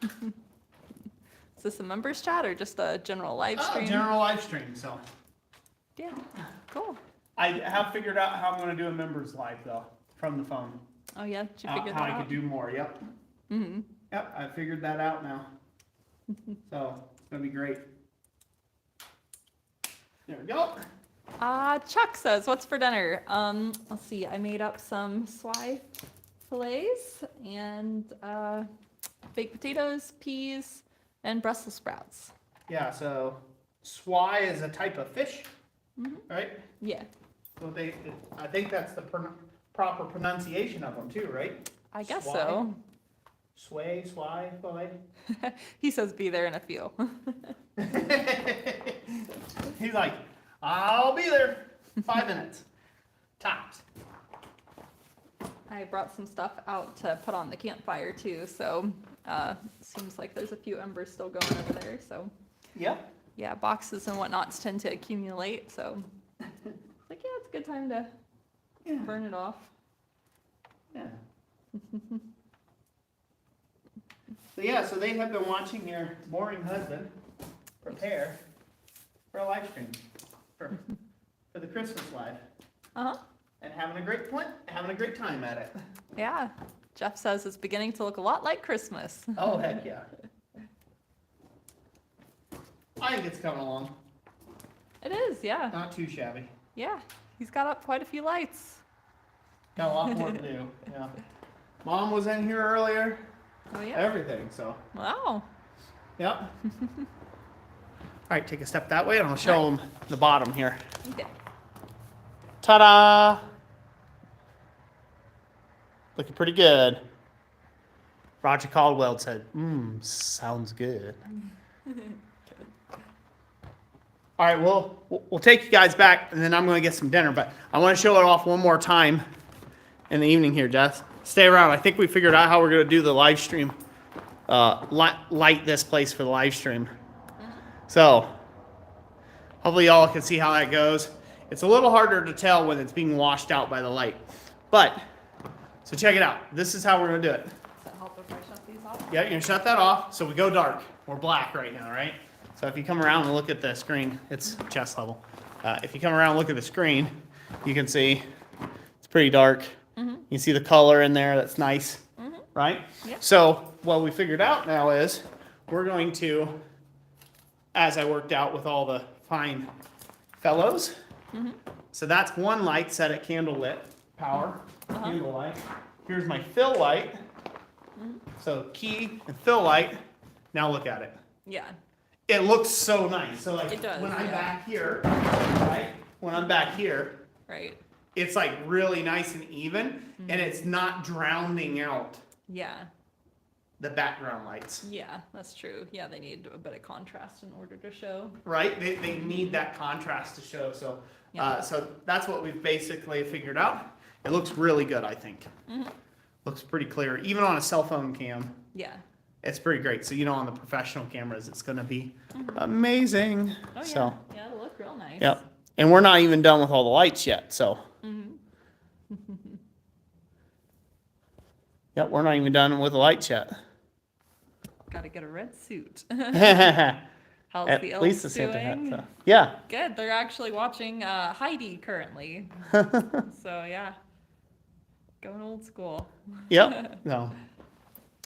Is this a members chat or just a general live stream? General live stream. So Yeah. Cool. I have figured out how I'm going to do a members live though from the phone. Oh yeah, did you figure How that I out? could do more. Yep. Mm-hmm. Yep. I figured that out now. So it's going to be great. There we go. Chuck says, what's for dinner? Let's see, I made up some swai fillets and baked potatoes, peas, and Brussels sprouts. Yeah. So swai is a type of fish, right? Yeah, So I think that's the proper pronunciation of them too, right? I guess Swai? so. Swai, fillet. He says be there in a few. He's like, I'll be there. 5 minutes. Tops. I brought some stuff out to put on the campfire too, so seems like there's a few embers still going over there, so. Yep. Yeah, boxes and whatnots tend to accumulate, so. It's like, yeah, it's a good time to Yeah. burn it off. Yeah. So they have been watching your boring husband prepare for a live stream for the Christmas live Uh-huh. and having a great time at it. Yeah. Jeff says it's beginning to look a lot like Christmas. Oh heck yeah! I think it's coming along. It is, yeah. Not too shabby. Yeah. He's got up quite a few lights. Got a lot more to do. Yeah. Mom was in here earlier. Oh, yeah. Everything. So. Wow. Yep. All right, take a step that way and I'll show them the bottom here. Okay. Ta-da! Looking pretty good. Roger Caldwell said, sounds good. All right, we'll take you guys back, and then I'm going to get some dinner. But I want to show it off one more time in the evening here, Jess. Stay around. I think we figured out how we're going to do the live stream. Light this place for the live stream. So hopefully y'all can see how that goes. It's a little harder to tell when it's being washed out by the light. But, so check it out. This is how we're going to do it. Does that help if I shut these off? Yeah, you're going to shut that off. So we go dark. We're black right now, right? So if you come around and look at the screen, it's chest level. If you come around and look at the screen, you can see it's pretty dark. You can see the color in there. That's nice, right? Yep. So what we figured out now is we're going to, as I worked out with all the fine fellows, so that's one light set at candle lit power, candle light. Here's my fill light. So key and fill light. Now look at it. Yeah. It looks so nice. So like It does, when I'm yeah. back here, right? When I'm back here, Right. it's like really nice and even, and it's not drowning out Yeah. the background lights, Yeah, that's true. Yeah, they need a bit of contrast in order to show. right? They need that contrast to show. So, Yeah. so that's what we've basically figured out. It looks really good, I think. Looks pretty clear, even on a cell phone cam. Yeah. It's pretty great. So on the professional cameras, it's going to be amazing. Oh yeah. So, Yeah, it'll look real nice. yep. And we're not even done with all the lights yet. So, yep, we're not even done with the lights yet. Gotta get a red suit. At How's the elves least the Santa hat. doing? So. Yeah. Good. They're actually watching Heidi currently. So yeah, going old school. Yep. No.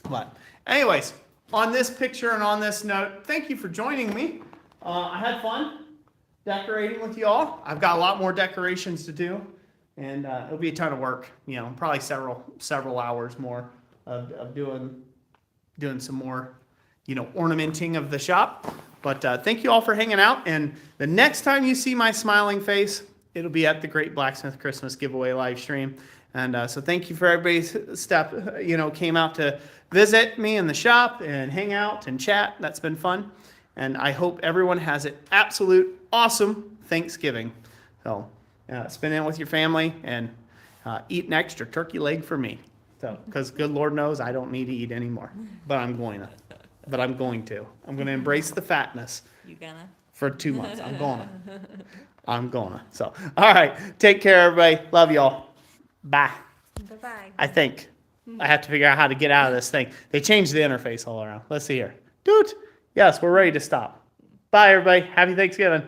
But anyways, on this picture and on this note, thank you for joining me. I had fun decorating with you all. I've got a lot more decorations to do, and it'll be a ton of work. Probably several hours more of doing some more, ornamenting of the shop. But thank you all for hanging out. And the next time you see my smiling face, it'll be at the Great Blacksmith Christmas Giveaway live stream. And so thank you for everybody's came out to visit me in the shop and hang out and chat. That's been fun. And I hope everyone has an absolute awesome Thanksgiving. So spend it with your family and eat an extra turkey leg for me. So, because good Lord knows I don't need to eat anymore, but I'm going to. I'm going to embrace the fatness. You gonna? For 2 months. I'm gonna. So, all right. Take care, everybody. Love y'all. Bye. Bye-bye. I think I have to figure out how to get out of this thing. They changed the interface all around. Let's see here. Dude. Yes, we're ready to stop. Bye, everybody. Happy Thanksgiving.